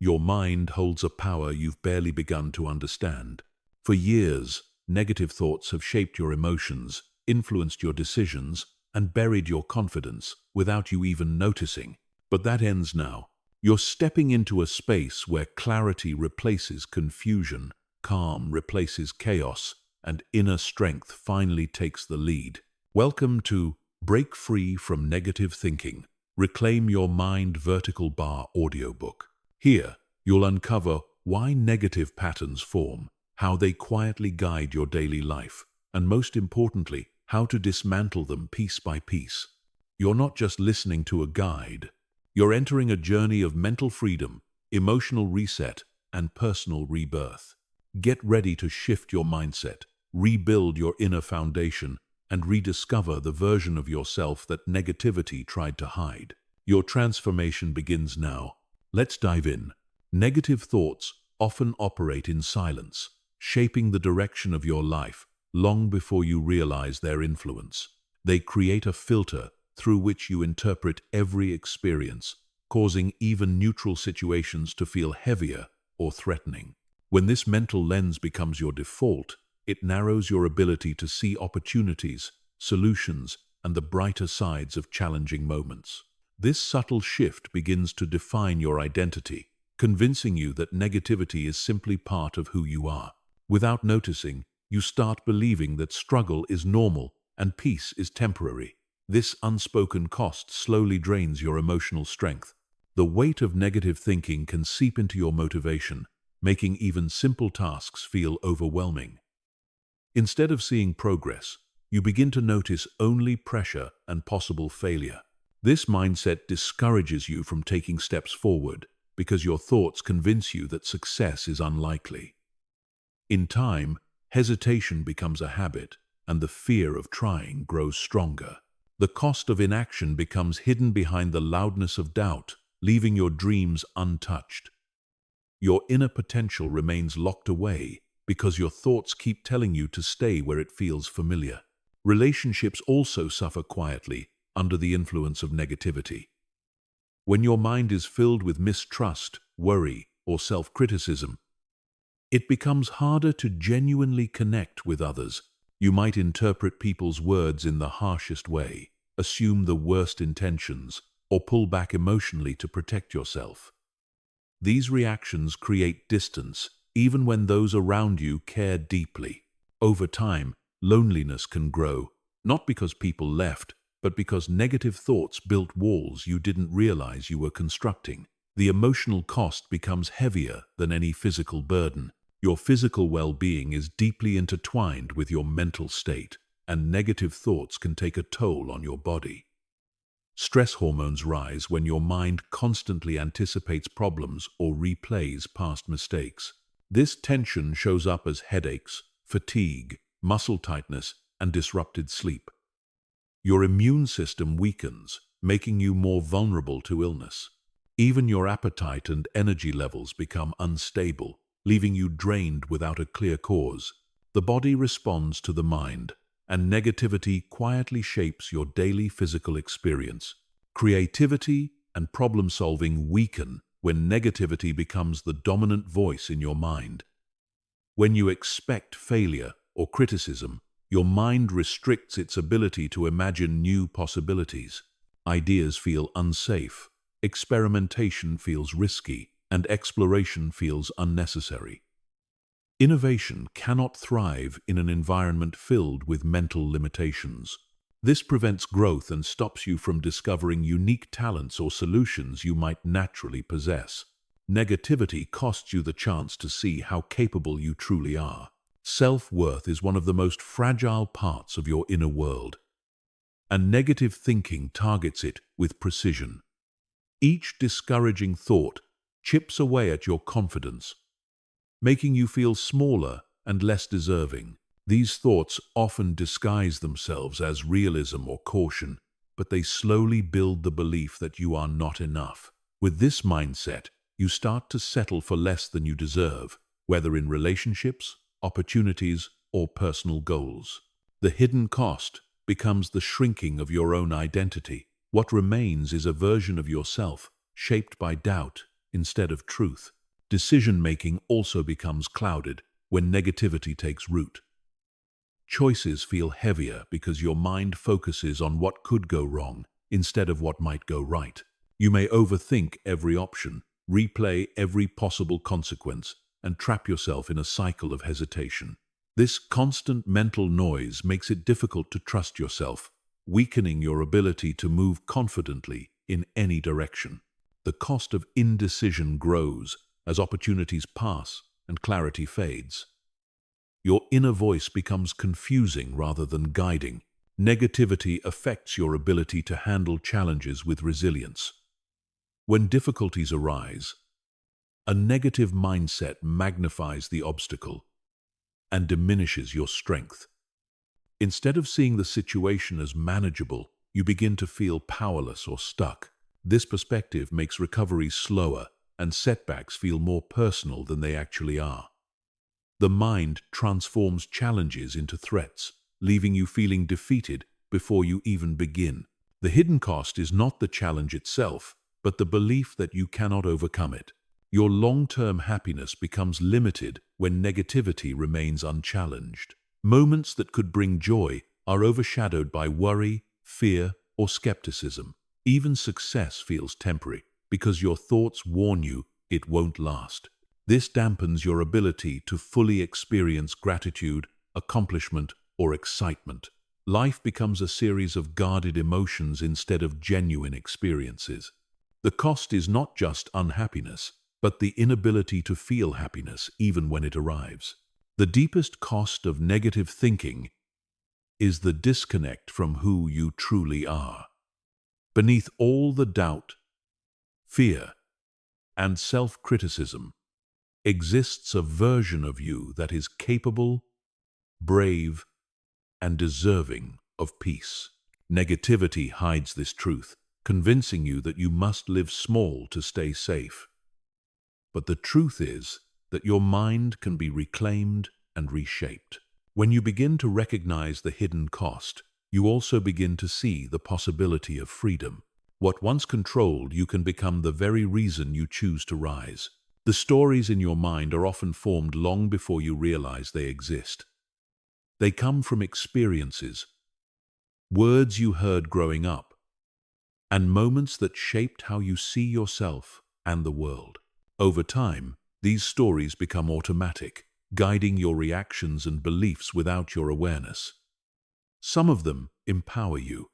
Your mind holds a power you've barely begun to understand. For years, negative thoughts have shaped your emotions, influenced your decisions, and buried your confidence without you even noticing. But that ends now. You're stepping into a space where clarity replaces confusion, calm replaces chaos, and inner strength finally takes the lead. Welcome to Break Free from Negative Thinking. Reclaim Your Mind Vertical Bar Audiobook. Here, you'll uncover why negative patterns form, how they quietly guide your daily life, and most importantly, how to dismantle them piece by piece. You're not just listening to a guide. You're entering a journey of mental freedom, emotional reset, and personal rebirth. Get ready to shift your mindset, rebuild your inner foundation, and rediscover the version of yourself that negativity tried to hide. Your transformation begins now. Let's dive in. Negative thoughts often operate in silence, shaping the direction of your life long before you realize their influence. They create a filter through which you interpret every experience, causing even neutral situations to feel heavier or threatening. When this mental lens becomes your default, it narrows your ability to see opportunities, solutions, and the brighter sides of challenging moments. This subtle shift begins to define your identity, convincing you that negativity is simply part of who you are. Without noticing, you start believing that struggle is normal and peace is temporary. This unspoken cost slowly drains your emotional strength. The weight of negative thinking can seep into your motivation, making even simple tasks feel overwhelming. Instead of seeing progress, you begin to notice only pressure and possible failure. This mindset discourages you from taking steps forward because your thoughts convince you that success is unlikely. In time, hesitation becomes a habit, and the fear of trying grows stronger. The cost of inaction becomes hidden behind the loudness of doubt, leaving your dreams untouched. Your inner potential remains locked away because your thoughts keep telling you to stay where it feels familiar. Relationships also suffer quietly under the influence of negativity. When your mind is filled with mistrust, worry, or self-criticism, it becomes harder to genuinely connect with others. You might interpret people's words in the harshest way, assume the worst intentions, or pull back emotionally to protect yourself. These reactions create distance, even when those around you care deeply. Over time, loneliness can grow, not because people left, but because negative thoughts built walls you didn't realize you were constructing. The emotional cost becomes heavier than any physical burden. Your physical well-being is deeply intertwined with your mental state, and negative thoughts can take a toll on your body. Stress hormones rise when your mind constantly anticipates problems or replays past mistakes. This tension shows up as headaches, fatigue, muscle tightness, and disrupted sleep. Your immune system weakens, making you more vulnerable to illness. Even your appetite and energy levels become unstable, leaving you drained without a clear cause. The body responds to the mind, and negativity quietly shapes your daily physical experience. Creativity and problem-solving weaken when negativity becomes the dominant voice in your mind. When you expect failure or criticism, your mind restricts its ability to imagine new possibilities. Ideas feel unsafe, experimentation feels risky, and exploration feels unnecessary. Innovation cannot thrive in an environment filled with mental limitations. This prevents growth and stops you from discovering unique talents or solutions you might naturally possess. Negativity costs you the chance to see how capable you truly are. Self-worth is one of the most fragile parts of your inner world, and negative thinking targets it with precision. Each discouraging thought chips away at your confidence, making you feel smaller and less deserving. These thoughts often disguise themselves as realism or caution, but they slowly build the belief that you are not enough. With this mindset, you start to settle for less than you deserve, whether in relationships, opportunities, or personal goals. The hidden cost becomes the shrinking of your own identity. What remains is a version of yourself shaped by doubt, instead of truth. Decision-making also becomes clouded when negativity takes root. Choices feel heavier because your mind focuses on what could go wrong instead of what might go right. You may overthink every option, replay every possible consequence, and trap yourself in a cycle of hesitation. This constant mental noise makes it difficult to trust yourself, weakening your ability to move confidently in any direction. The cost of indecision grows as opportunities pass and clarity fades. Your inner voice becomes confusing rather than guiding. Negativity affects your ability to handle challenges with resilience. When difficulties arise, a negative mindset magnifies the obstacle and diminishes your strength. Instead of seeing the situation as manageable, you begin to feel powerless or stuck. This perspective makes recovery slower and setbacks feel more personal than they actually are. The mind transforms challenges into threats, leaving you feeling defeated before you even begin. The hidden cost is not the challenge itself, but the belief that you cannot overcome it. Your long-term happiness becomes limited when negativity remains unchallenged. Moments that could bring joy are overshadowed by worry, fear, or skepticism. Even success feels temporary because your thoughts warn you it won't last. This dampens your ability to fully experience gratitude, accomplishment, or excitement. Life becomes a series of guarded emotions instead of genuine experiences. The cost is not just unhappiness, but the inability to feel happiness even when it arrives. The deepest cost of negative thinking is the disconnect from who you truly are. Beneath all the doubt, fear, and self-criticism exists a version of you that is capable, brave, and deserving of peace. Negativity hides this truth, convincing you that you must live small to stay safe. But the truth is that your mind can be reclaimed and reshaped. When you begin to recognize the hidden cost, you also begin to see the possibility of freedom. What once controlled you can become the very reason you choose to rise. The stories in your mind are often formed long before you realize they exist. They come from experiences, words you heard growing up, and moments that shaped how you see yourself and the world. Over time, these stories become automatic, guiding your reactions and beliefs without your awareness. Some of them empower you,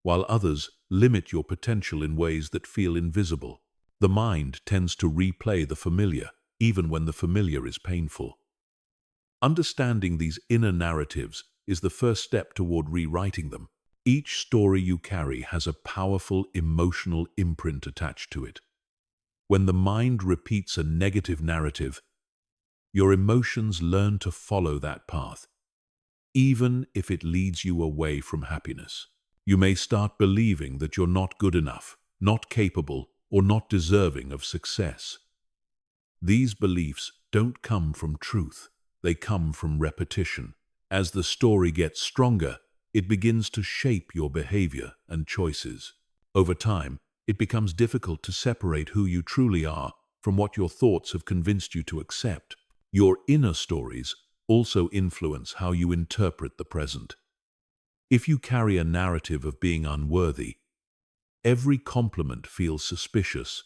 while others limit your potential in ways that feel invisible. The mind tends to replay the familiar, even when the familiar is painful. Understanding these inner narratives is the first step toward rewriting them. Each story you carry has a powerful emotional imprint attached to it. When the mind repeats a negative narrative, your emotions learn to follow that path, even if it leads you away from happiness. You may start believing that you're not good enough, not capable, or not deserving of success. These beliefs don't come from truth, they come from repetition. As the story gets stronger, it begins to shape your behavior and choices. Over time, it becomes difficult to separate who you truly are from what your thoughts have convinced you to accept. Your inner stories also influence how you interpret the present. If you carry a narrative of being unworthy, every compliment feels suspicious,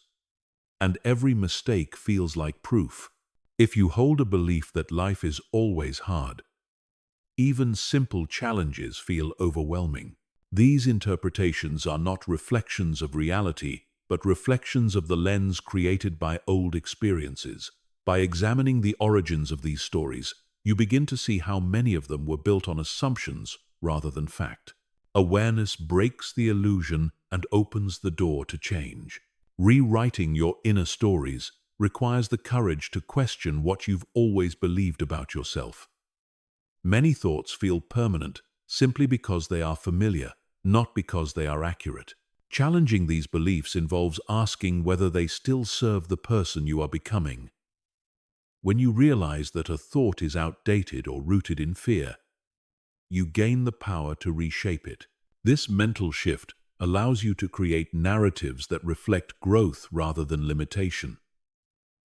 and every mistake feels like proof. If you hold a belief that life is always hard, even simple challenges feel overwhelming. These interpretations are not reflections of reality, but reflections of the lens created by old experiences. By examining the origins of these stories, you begin to see how many of them were built on assumptions rather than fact. Awareness breaks the illusion and opens the door to change. Rewriting your inner stories requires the courage to question what you've always believed about yourself. Many thoughts feel permanent simply because they are familiar, not because they are accurate. Challenging these beliefs involves asking whether they still serve the person you are becoming. When you realize that a thought is outdated or rooted in fear, you gain the power to reshape it. This mental shift allows you to create narratives that reflect growth rather than limitation.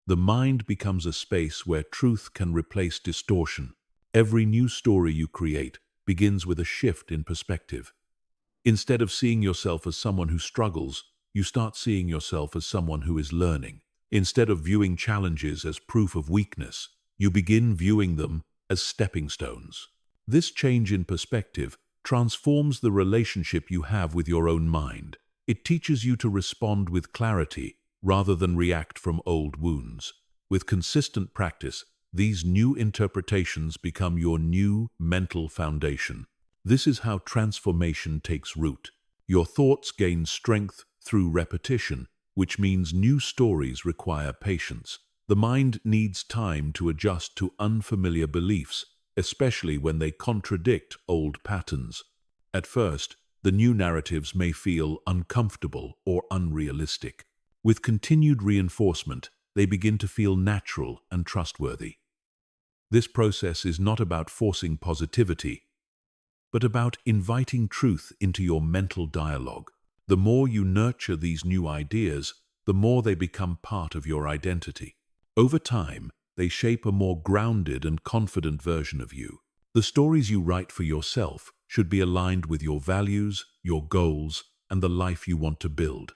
The mind becomes a space where truth can replace distortion. Every new story you create begins with a shift in perspective. Instead of seeing yourself as someone who struggles, you start seeing yourself as someone who is learning. Instead of viewing challenges as proof of weakness, you begin viewing them as stepping stones. This change in perspective transforms the relationship you have with your own mind. It teaches you to respond with clarity rather than react from old wounds. With consistent practice, these new interpretations become your new mental foundation. This is how transformation takes root. Your thoughts gain strength through repetition, which means new stories require patience. The mind needs time to adjust to unfamiliar beliefs, especially when they contradict old patterns. At first, the new narratives may feel uncomfortable or unrealistic. With continued reinforcement, they begin to feel natural and trustworthy. This process is not about forcing positivity, but about inviting truth into your mental dialogue. The more you nurture these new ideas, the more they become part of your identity. Over time, they shape a more grounded and confident version of you. The stories you write for yourself should be aligned with your values, your goals, and the life you want to build.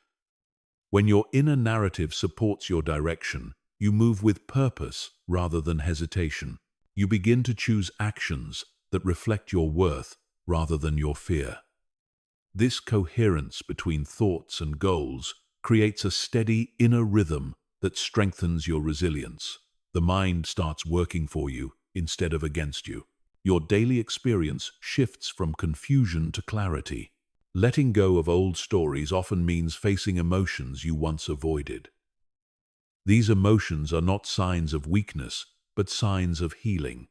When your inner narrative supports your direction, you move with purpose rather than hesitation. You begin to choose actions that reflect your worth rather than your fear. This coherence between thoughts and goals creates a steady inner rhythm that strengthens your resilience. The mind starts working for you instead of against you. Your daily experience shifts from confusion to clarity. Letting go of old stories often means facing emotions you once avoided. These emotions are not signs of weakness, but signs of healing.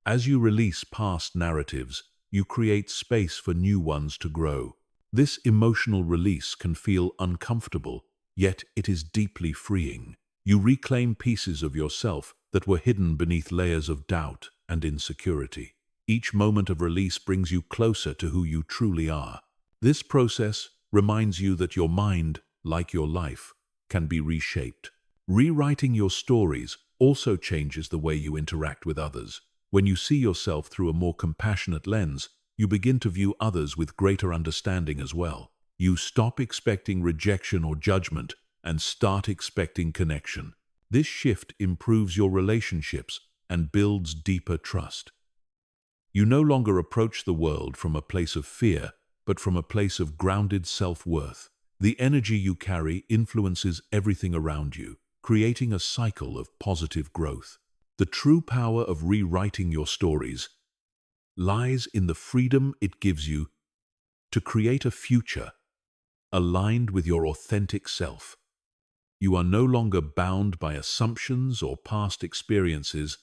As you release past narratives, you create space for new ones to grow. This emotional release can feel uncomfortable, yet it is deeply freeing. You reclaim pieces of yourself that were hidden beneath layers of doubt and insecurity. Each moment of release brings you closer to who you truly are. This process reminds you that your mind, like your life, can be reshaped. Rewriting your stories also changes the way you interact with others. When you see yourself through a more compassionate lens, you begin to view others with greater understanding as well. You stop expecting rejection or judgment and start expecting connection. This shift improves your relationships and builds deeper trust. You no longer approach the world from a place of fear, but from a place of grounded self-worth. The energy you carry influences everything around you, creating a cycle of positive growth. The true power of rewriting your stories lies in the freedom it gives you to create a future aligned with your authentic self. You are no longer bound by assumptions or past experiences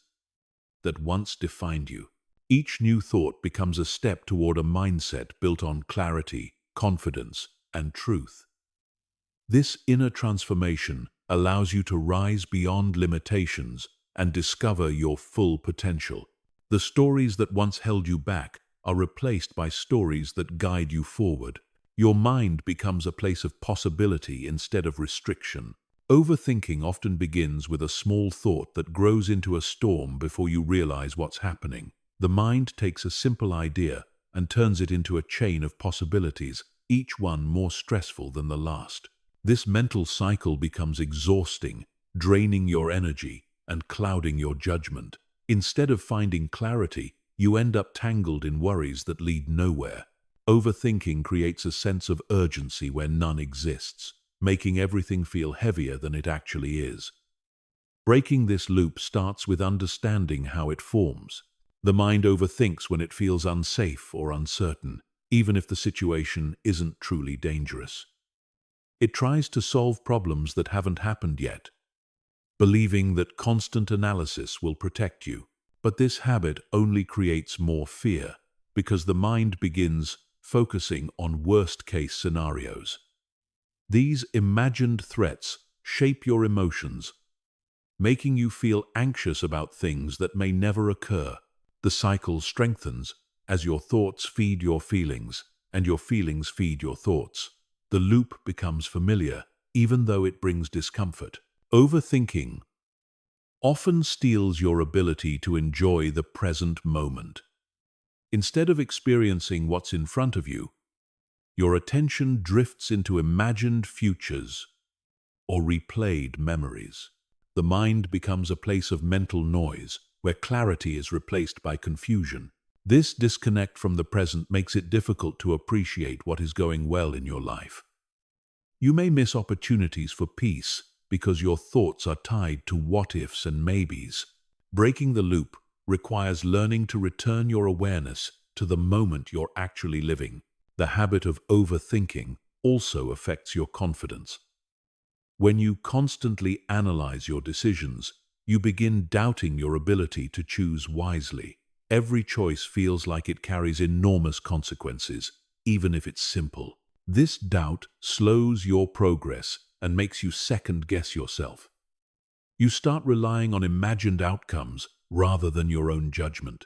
that once defined you. Each new thought becomes a step toward a mindset built on clarity, confidence, and truth. This inner transformation allows you to rise beyond limitations and discover your full potential. The stories that once held you back are replaced by stories that guide you forward. Your mind becomes a place of possibility instead of restriction. Overthinking often begins with a small thought that grows into a storm before you realize what's happening. The mind takes a simple idea and turns it into a chain of possibilities, each one more stressful than the last. This mental cycle becomes exhausting, draining your energy and clouding your judgment. Instead of finding clarity, you end up tangled in worries that lead nowhere. Overthinking creates a sense of urgency where none exists, making everything feel heavier than it actually is. Breaking this loop starts with understanding how it forms. The mind overthinks when it feels unsafe or uncertain, even if the situation isn't truly dangerous. It tries to solve problems that haven't happened yet, believing that constant analysis will protect you. But this habit only creates more fear, because the mind begins focusing on worst-case scenarios. These imagined threats shape your emotions, making you feel anxious about things that may never occur. The cycle strengthens as your thoughts feed your feelings, and your feelings feed your thoughts. The loop becomes familiar, even though it brings discomfort. Overthinking often steals your ability to enjoy the present moment. Instead of experiencing what's in front of you, your attention drifts into imagined futures or replayed memories. The mind becomes a place of mental noise, where clarity is replaced by confusion. This disconnect from the present makes it difficult to appreciate what is going well in your life. You may miss opportunities for peace because your thoughts are tied to what-ifs and maybes. Breaking the loop requires learning to return your awareness to the moment you're actually living. The habit of overthinking also affects your confidence. When you constantly analyze your decisions, you begin doubting your ability to choose wisely. Every choice feels like it carries enormous consequences, even if it's simple. This doubt slows your progress and makes you second-guess yourself. You start relying on imagined outcomes rather than your own judgment.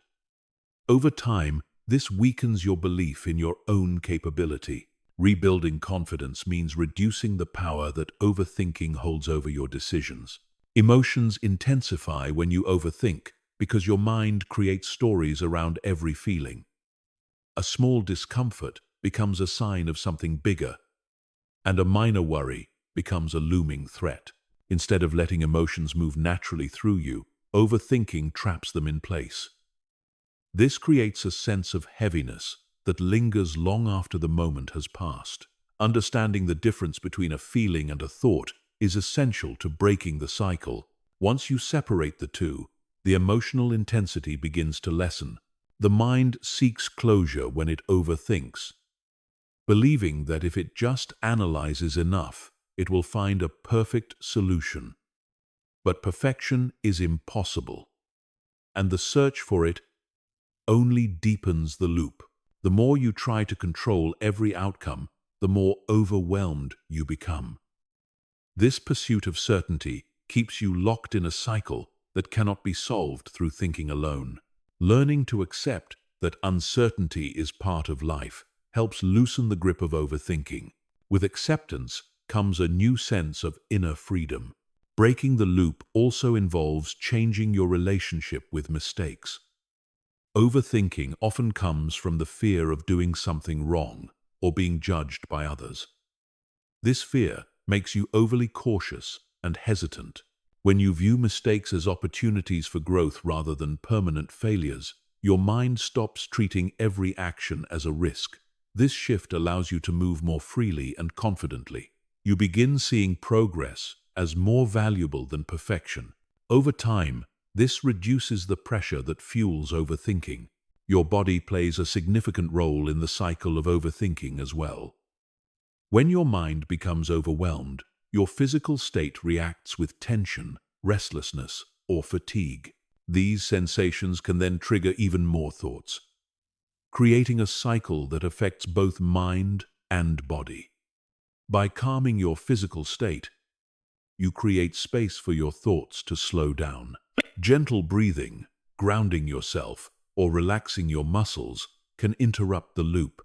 Over time, this weakens your belief in your own capability. Rebuilding confidence means reducing the power that overthinking holds over your decisions. Emotions intensify when you overthink because your mind creates stories around every feeling. A small discomfort becomes a sign of something bigger, and a minor worry becomes a looming threat. Instead of letting emotions move naturally through you, overthinking traps them in place. This creates a sense of heaviness that lingers long after the moment has passed. Understanding the difference between a feeling and a thought is essential to breaking the cycle. Once you separate the two, the emotional intensity begins to lessen. The mind seeks closure when it overthinks, believing that if it just analyzes enough, it will find a perfect solution. But perfection is impossible, and the search for it only deepens the loop. The more you try to control every outcome, the more overwhelmed you become. This pursuit of certainty keeps you locked in a cycle that cannot be solved through thinking alone. Learning to accept that uncertainty is part of life helps loosen the grip of overthinking. With acceptance comes a new sense of inner freedom. Breaking the loop also involves changing your relationship with mistakes. Overthinking often comes from the fear of doing something wrong or being judged by others. This fear makes you overly cautious and hesitant. When you view mistakes as opportunities for growth rather than permanent failures, your mind stops treating every action as a risk. This shift allows you to move more freely and confidently. You begin seeing progress as more valuable than perfection. Over time, this reduces the pressure that fuels overthinking. Your body plays a significant role in the cycle of overthinking as well. When your mind becomes overwhelmed, your physical state reacts with tension, restlessness, or fatigue. These sensations can then trigger even more thoughts, creating a cycle that affects both mind and body. By calming your physical state, you create space for your thoughts to slow down. Gentle breathing, grounding yourself, or relaxing your muscles can interrupt the loop.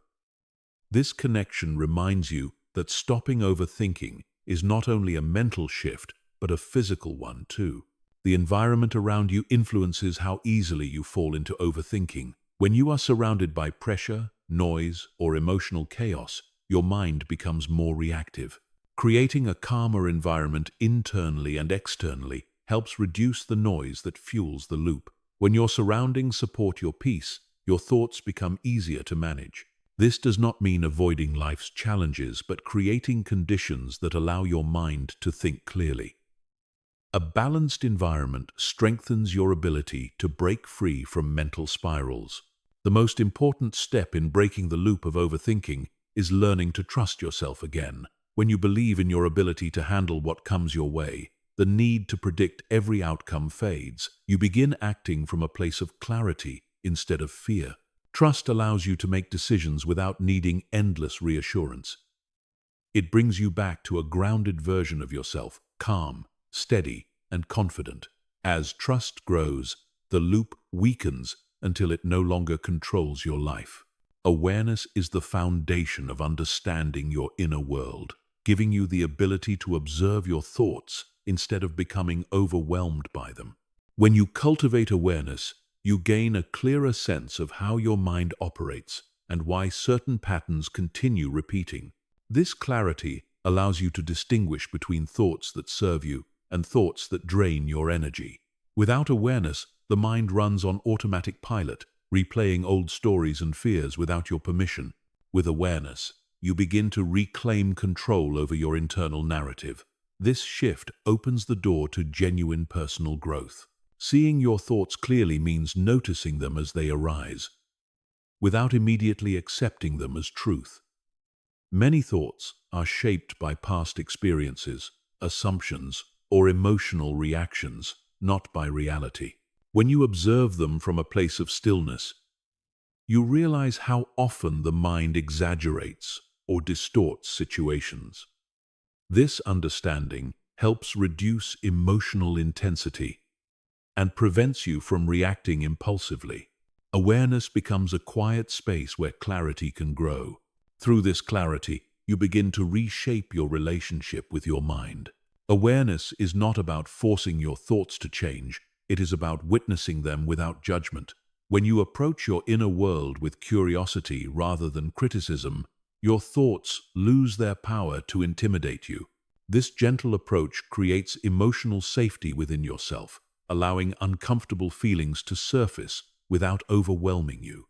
This connection reminds you that stopping overthinking is not only a mental shift, but a physical one too. The environment around you influences how easily you fall into overthinking. When you are surrounded by pressure, noise, or emotional chaos, your mind becomes more reactive. Creating a calmer environment internally and externally helps reduce the noise that fuels the loop. When your surroundings support your peace, your thoughts become easier to manage. This does not mean avoiding life's challenges, but creating conditions that allow your mind to think clearly. A balanced environment strengthens your ability to break free from mental spirals. The most important step in breaking the loop of overthinking is learning to trust yourself again. When you believe in your ability to handle what comes your way, the need to predict every outcome fades. You begin acting from a place of clarity instead of fear. Trust allows you to make decisions without needing endless reassurance. It brings you back to a grounded version of yourself, calm, steady, and confident. As trust grows, the loop weakens until it no longer controls your life. Awareness is the foundation of understanding your inner world, giving you the ability to observe your thoughts instead of becoming overwhelmed by them. When you cultivate awareness, you gain a clearer sense of how your mind operates and why certain patterns continue repeating. This clarity allows you to distinguish between thoughts that serve you and thoughts that drain your energy. Without awareness, the mind runs on automatic pilot, replaying old stories and fears without your permission. With awareness, you begin to reclaim control over your internal narrative. This shift opens the door to genuine personal growth. Seeing your thoughts clearly means noticing them as they arise, without immediately accepting them as truth. Many thoughts are shaped by past experiences, assumptions, or emotional reactions, not by reality. When you observe them from a place of stillness, you realize how often the mind exaggerates or distorts situations. This understanding helps reduce emotional intensity and prevents you from reacting impulsively. Awareness becomes a quiet space where clarity can grow. Through this clarity, you begin to reshape your relationship with your mind. Awareness is not about forcing your thoughts to change, it is about witnessing them without judgment. When you approach your inner world with curiosity rather than criticism, your thoughts lose their power to intimidate you. This gentle approach creates emotional safety within yourself, allowing uncomfortable feelings to surface without overwhelming you.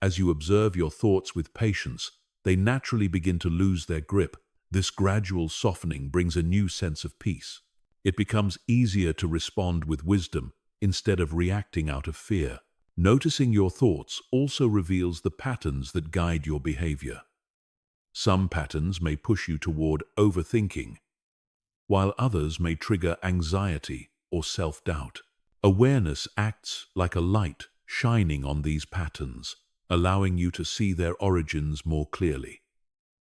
As you observe your thoughts with patience, they naturally begin to lose their grip. This gradual softening brings a new sense of peace. It becomes easier to respond with wisdom instead of reacting out of fear. Noticing your thoughts also reveals the patterns that guide your behavior. Some patterns may push you toward overthinking, while others may trigger anxiety or self-doubt. Awareness acts like a light shining on these patterns, allowing you to see their origins more clearly.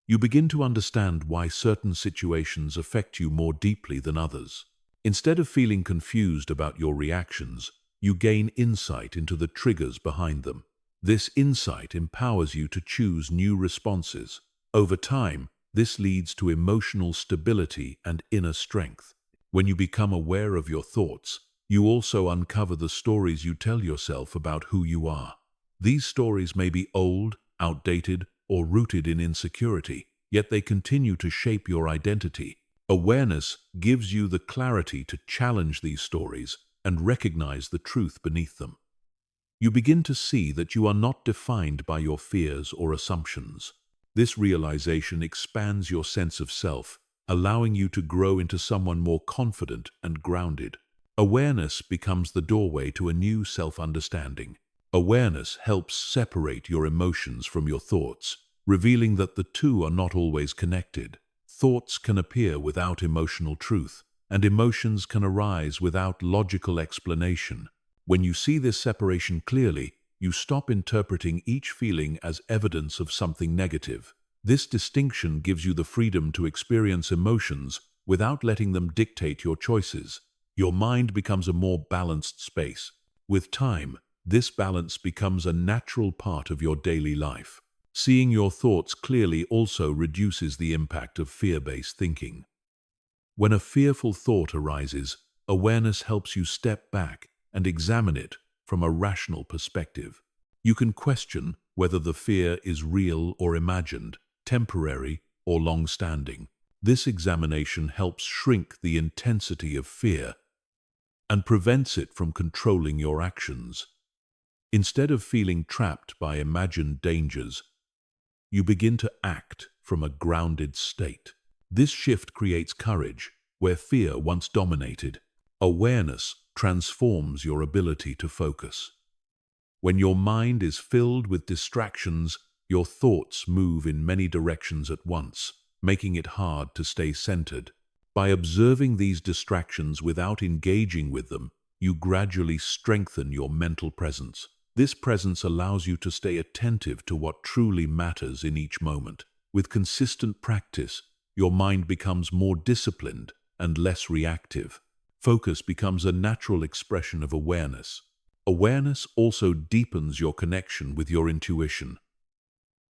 You begin to understand why certain situations affect you more deeply than others. Instead of feeling confused about your reactions, you gain insight into the triggers behind them. This insight empowers you to choose new responses. Over time, this leads to emotional stability and inner strength. When you become aware of your thoughts, you also uncover the stories you tell yourself about who you are. These stories may be old, outdated, or rooted in insecurity, yet they continue to shape your identity. Awareness gives you the clarity to challenge these stories and recognize the truth beneath them. You begin to see that you are not defined by your fears or assumptions. This realization expands your sense of self, allowing you to grow into someone more confident and grounded. Awareness becomes the doorway to a new self-understanding. Awareness helps separate your emotions from your thoughts, revealing that the two are not always connected. Thoughts can appear without emotional truth, and emotions can arise without logical explanation. When you see this separation clearly, you stop interpreting each feeling as evidence of something negative. This distinction gives you the freedom to experience emotions without letting them dictate your choices. Your mind becomes a more balanced space. With time, this balance becomes a natural part of your daily life. Seeing your thoughts clearly also reduces the impact of fear-based thinking. When a fearful thought arises, awareness helps you step back and examine it from a rational perspective. You can question whether the fear is real or imagined, temporary or long-standing. This examination helps shrink the intensity of fear and prevents it from controlling your actions. Instead of feeling trapped by imagined dangers, you begin to act from a grounded state. This shift creates courage where fear once dominated. Awareness transforms your ability to focus. When your mind is filled with distractions, your thoughts move in many directions at once, making it hard to stay centered. By observing these distractions without engaging with them, you gradually strengthen your mental presence. This presence allows you to stay attentive to what truly matters in each moment. With consistent practice, your mind becomes more disciplined and less reactive. Focus becomes a natural expression of awareness. Awareness also deepens your connection with your intuition.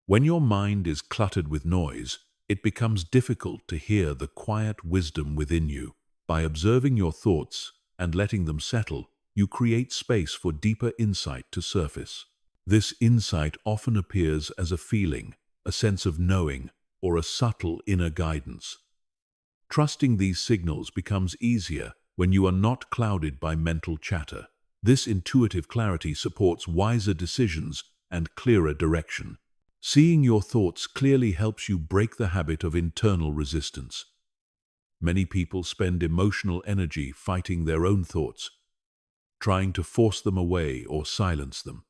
When your mind is cluttered with noise, it becomes difficult to hear the quiet wisdom within you. By observing your thoughts and letting them settle, you create space for deeper insight to surface. This insight often appears as a feeling, a sense of knowing, or a subtle inner guidance. Trusting these signals becomes easier when you are not clouded by mental chatter. This intuitive clarity supports wiser decisions and clearer direction. Seeing your thoughts clearly helps you break the habit of internal resistance. Many people spend emotional energy fighting their own thoughts, trying to force them away or silence them.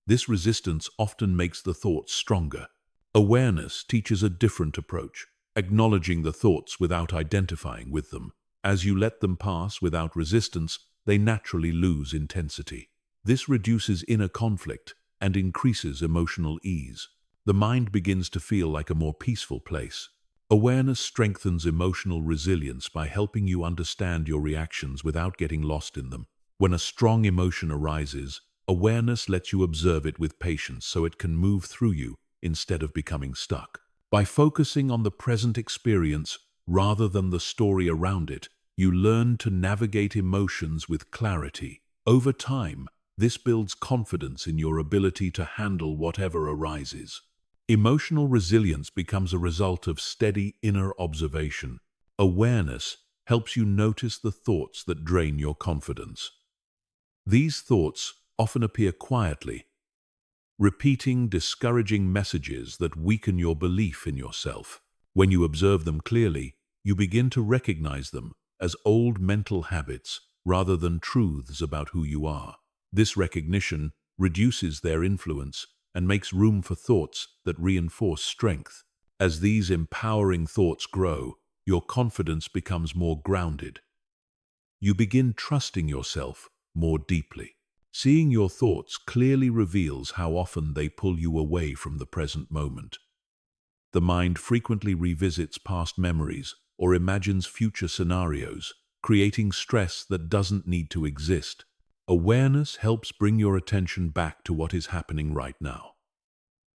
This resistance often makes the thoughts stronger. Awareness teaches a different approach, acknowledging the thoughts without identifying with them. As you let them pass without resistance, they naturally lose intensity. This reduces inner conflict and increases emotional ease. The mind begins to feel like a more peaceful place. Awareness strengthens emotional resilience by helping you understand your reactions without getting lost in them. When a strong emotion arises, awareness lets you observe it with patience so it can move through you instead of becoming stuck. By focusing on the present experience rather than the story around it, you learn to navigate emotions with clarity. Over time, this builds confidence in your ability to handle whatever arises. Emotional resilience becomes a result of steady inner observation. Awareness helps you notice the thoughts that drain your confidence. These thoughts often appear quietly, repeating discouraging messages that weaken your belief in yourself. When you observe them clearly, you begin to recognize them as old mental habits rather than truths about who you are. This recognition reduces their influence and makes room for thoughts that reinforce strength. As these empowering thoughts grow, your confidence becomes more grounded. You begin trusting yourself more deeply. Seeing your thoughts clearly reveals how often they pull you away from the present moment. The mind frequently revisits past memories or imagines future scenarios, creating stress that doesn't need to exist. Awareness helps bring your attention back to what is happening right now.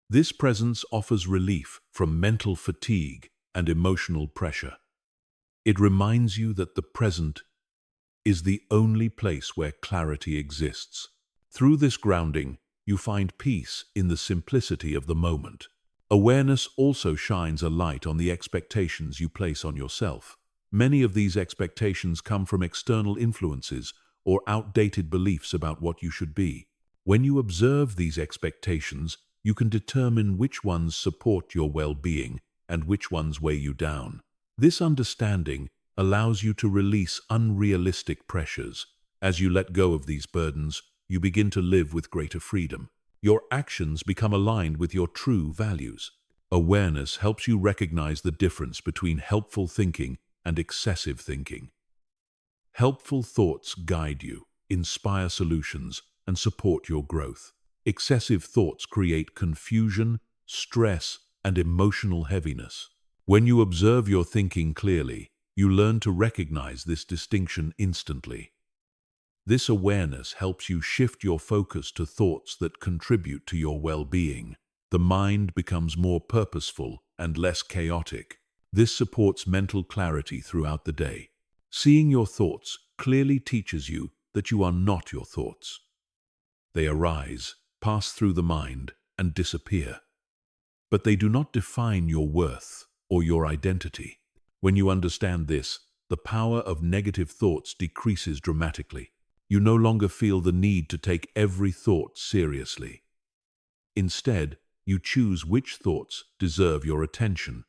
This presence offers relief from mental fatigue and emotional pressure. It reminds you that the present is the only place where clarity exists. Through this grounding, you find peace in the simplicity of the moment. Awareness also shines a light on the expectations you place on yourself. Many of these expectations come from external influences or outdated beliefs about what you should be. When you observe these expectations, you can determine which ones support your well-being and which ones weigh you down. This understanding allows you to release unrealistic pressures. As you let go of these burdens, you begin to live with greater freedom. Your actions become aligned with your true values. Awareness helps you recognize the difference between helpful thinking and excessive thinking. Helpful thoughts guide you, inspire solutions, and support your growth. Excessive thoughts create confusion, stress, and emotional heaviness. When you observe your thinking clearly, you learn to recognize this distinction instantly. This awareness helps you shift your focus to thoughts that contribute to your well-being. The mind becomes more purposeful and less chaotic. This supports mental clarity throughout the day. Seeing your thoughts clearly teaches you that you are not your thoughts. They arise, pass through the mind, and disappear. But they do not define your worth or your identity. When you understand this, the power of negative thoughts decreases dramatically. You no longer feel the need to take every thought seriously. Instead, you choose which thoughts deserve your attention.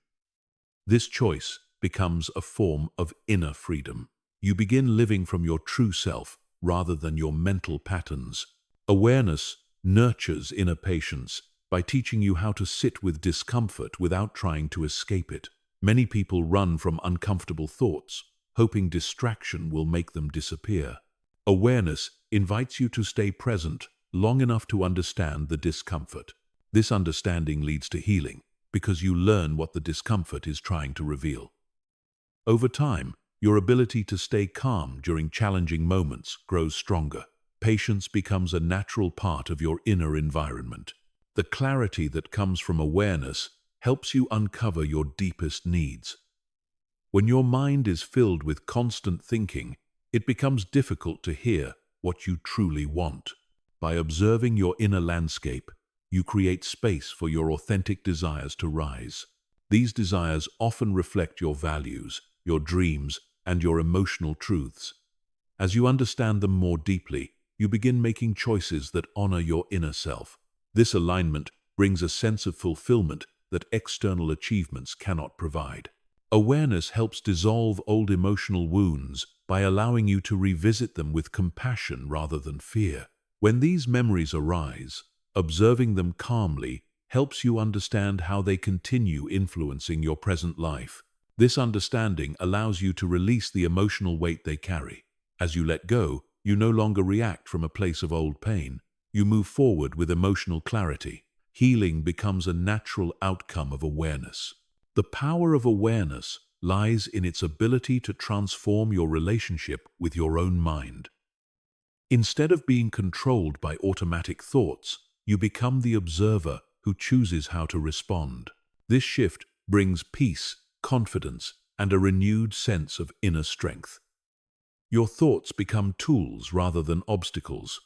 This choice becomes a form of inner freedom. You begin living from your true self rather than your mental patterns. Awareness nurtures inner patience by teaching you how to sit with discomfort without trying to escape it. Many people run from uncomfortable thoughts, hoping distraction will make them disappear. Awareness invites you to stay present long enough to understand the discomfort. This understanding leads to healing because you learn what the discomfort is trying to reveal. Over time, your ability to stay calm during challenging moments grows stronger. Patience becomes a natural part of your inner environment. The clarity that comes from awareness helps you uncover your deepest needs. When your mind is filled with constant thinking, it becomes difficult to hear what you truly want. By observing your inner landscape, you create space for your authentic desires to rise. These desires often reflect your values, your dreams, and your emotional truths. As you understand them more deeply, you begin making choices that honor your inner self. This alignment brings a sense of fulfillment that external achievements cannot provide. Awareness helps dissolve old emotional wounds by allowing you to revisit them with compassion rather than fear. When these memories arise, observing them calmly helps you understand how they continue influencing your present life. This understanding allows you to release the emotional weight they carry. As you let go, you no longer react from a place of old pain. You move forward with emotional clarity. Healing becomes a natural outcome of awareness. The power of awareness lies in its ability to transform your relationship with your own mind. Instead of being controlled by automatic thoughts, you become the observer who chooses how to respond. This shift brings peace, confidence, and a renewed sense of inner strength. Your thoughts become tools rather than obstacles.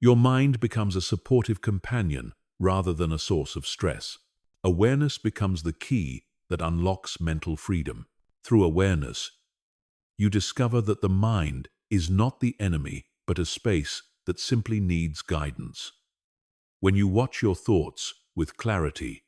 Your mind becomes a supportive companion rather than a source of stress. Awareness becomes the key that unlocks mental freedom. Through awareness, you discover that the mind is not the enemy, but a space that simply needs guidance. When you watch your thoughts with clarity,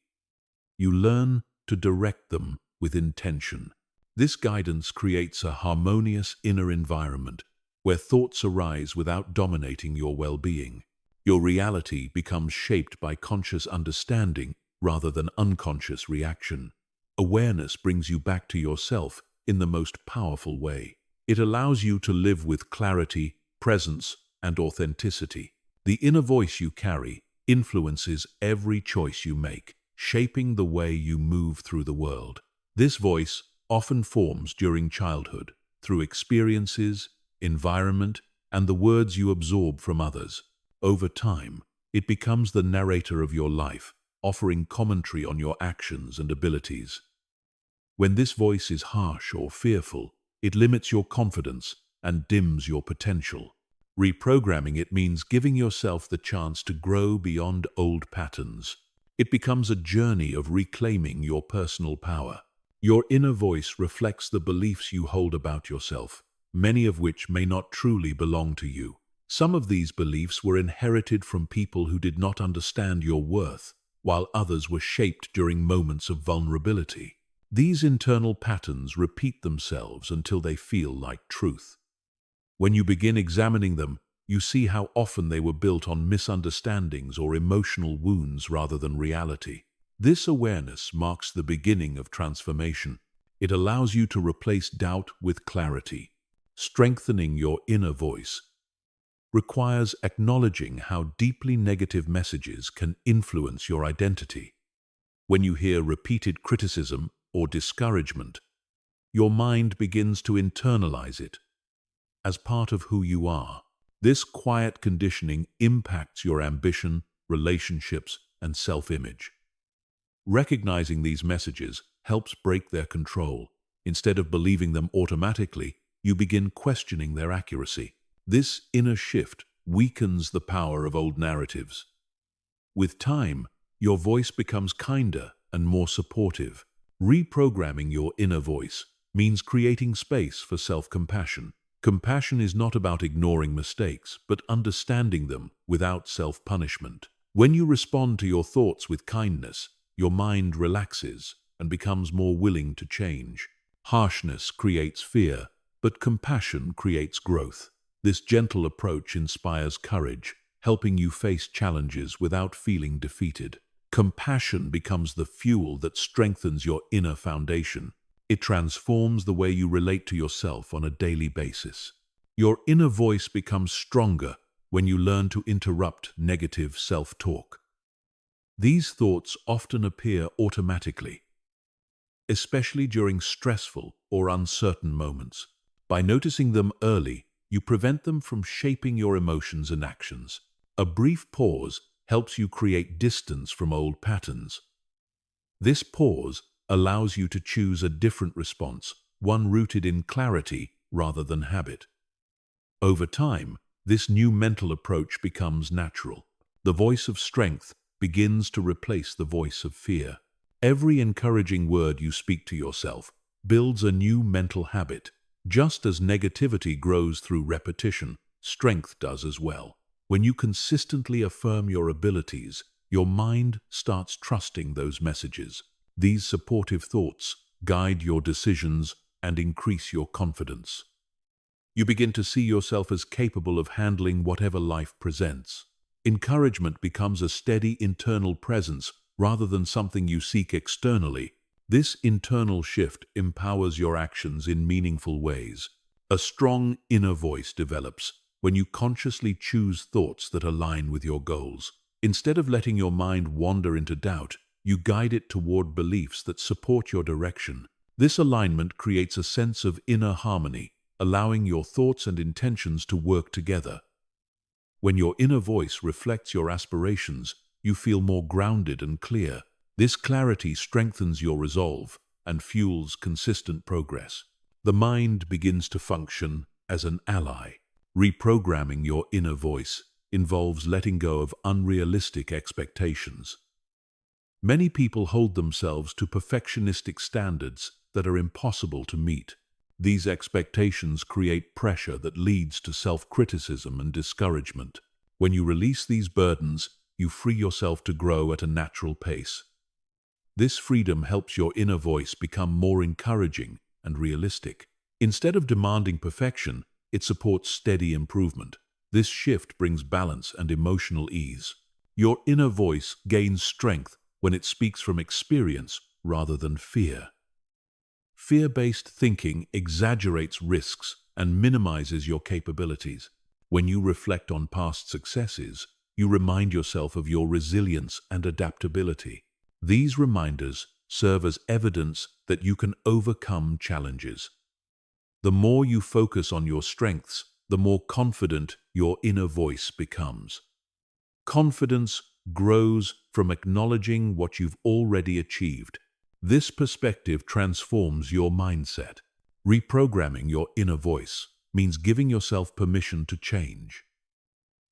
you learn to direct them with intention. This guidance creates a harmonious inner environment where thoughts arise without dominating your well-being. Your reality becomes shaped by conscious understanding rather than unconscious reaction. Awareness brings you back to yourself in the most powerful way. It allows you to live with clarity, presence, and authenticity. The inner voice you carry influences every choice you make, shaping the way you move through the world. This voice often forms during childhood, through experiences, environment, and the words you absorb from others. Over time, it becomes the narrator of your life, offering commentary on your actions and abilities. When this voice is harsh or fearful, it limits your confidence and dims your potential. Reprogramming it means giving yourself the chance to grow beyond old patterns. It becomes a journey of reclaiming your personal power. Your inner voice reflects the beliefs you hold about yourself, many of which may not truly belong to you. Some of these beliefs were inherited from people who did not understand your worth, while others were shaped during moments of vulnerability. These internal patterns repeat themselves until they feel like truth. When you begin examining them, you see how often they were built on misunderstandings or emotional wounds rather than reality. This awareness marks the beginning of transformation. It allows you to replace doubt with clarity. Strengthening your inner voice requires acknowledging how deeply negative messages can influence your identity. When you hear repeated criticism or discouragement, your mind begins to internalize it as part of who you are. This quiet conditioning impacts your ambition, relationships, and self-image. Recognizing these messages helps break their control. Instead of believing them automatically, you begin questioning their accuracy. This inner shift weakens the power of old narratives. With time, your voice becomes kinder and more supportive. Reprogramming your inner voice means creating space for self-compassion. Compassion is not about ignoring mistakes, but understanding them without self-punishment. When you respond to your thoughts with kindness, your mind relaxes and becomes more willing to change. Harshness creates fear, but compassion creates growth. This gentle approach inspires courage, helping you face challenges without feeling defeated. Compassion becomes the fuel that strengthens your inner foundation. It transforms the way you relate to yourself on a daily basis. Your inner voice becomes stronger when you learn to interrupt negative self-talk. These thoughts often appear automatically, especially during stressful or uncertain moments. By noticing them early, you prevent them from shaping your emotions and actions. A brief pause helps you create distance from old patterns. This pause allows you to choose a different response, one rooted in clarity rather than habit. Over time, this new mental approach becomes natural. The voice of strength begins to replace the voice of fear. Every encouraging word you speak to yourself builds a new mental habit. Just as negativity grows through repetition, strength does as well. When you consistently affirm your abilities, your mind starts trusting those messages. These supportive thoughts guide your decisions and increase your confidence. You begin to see yourself as capable of handling whatever life presents. Encouragement becomes a steady internal presence rather than something you seek externally. This internal shift empowers your actions in meaningful ways. A strong inner voice develops when you consciously choose thoughts that align with your goals. Instead of letting your mind wander into doubt, you guide it toward beliefs that support your direction. This alignment creates a sense of inner harmony, allowing your thoughts and intentions to work together. When your inner voice reflects your aspirations, you feel more grounded and clear. This clarity strengthens your resolve and fuels consistent progress. The mind begins to function as an ally. Reprogramming your inner voice involves letting go of unrealistic expectations. Many people hold themselves to perfectionistic standards that are impossible to meet. These expectations create pressure that leads to self-criticism and discouragement. When you release these burdens, you free yourself to grow at a natural pace. This freedom helps your inner voice become more encouraging and realistic. Instead of demanding perfection, it supports steady improvement. This shift brings balance and emotional ease. Your inner voice gains strength when it speaks from experience rather than fear. Fear-based thinking exaggerates risks and minimizes your capabilities. When you reflect on past successes, you remind yourself of your resilience and adaptability. These reminders serve as evidence that you can overcome challenges. The more you focus on your strengths, the more confident your inner voice becomes. Confidence grows from acknowledging what you've already achieved. This perspective transforms your mindset. Reprogramming your inner voice means giving yourself permission to change.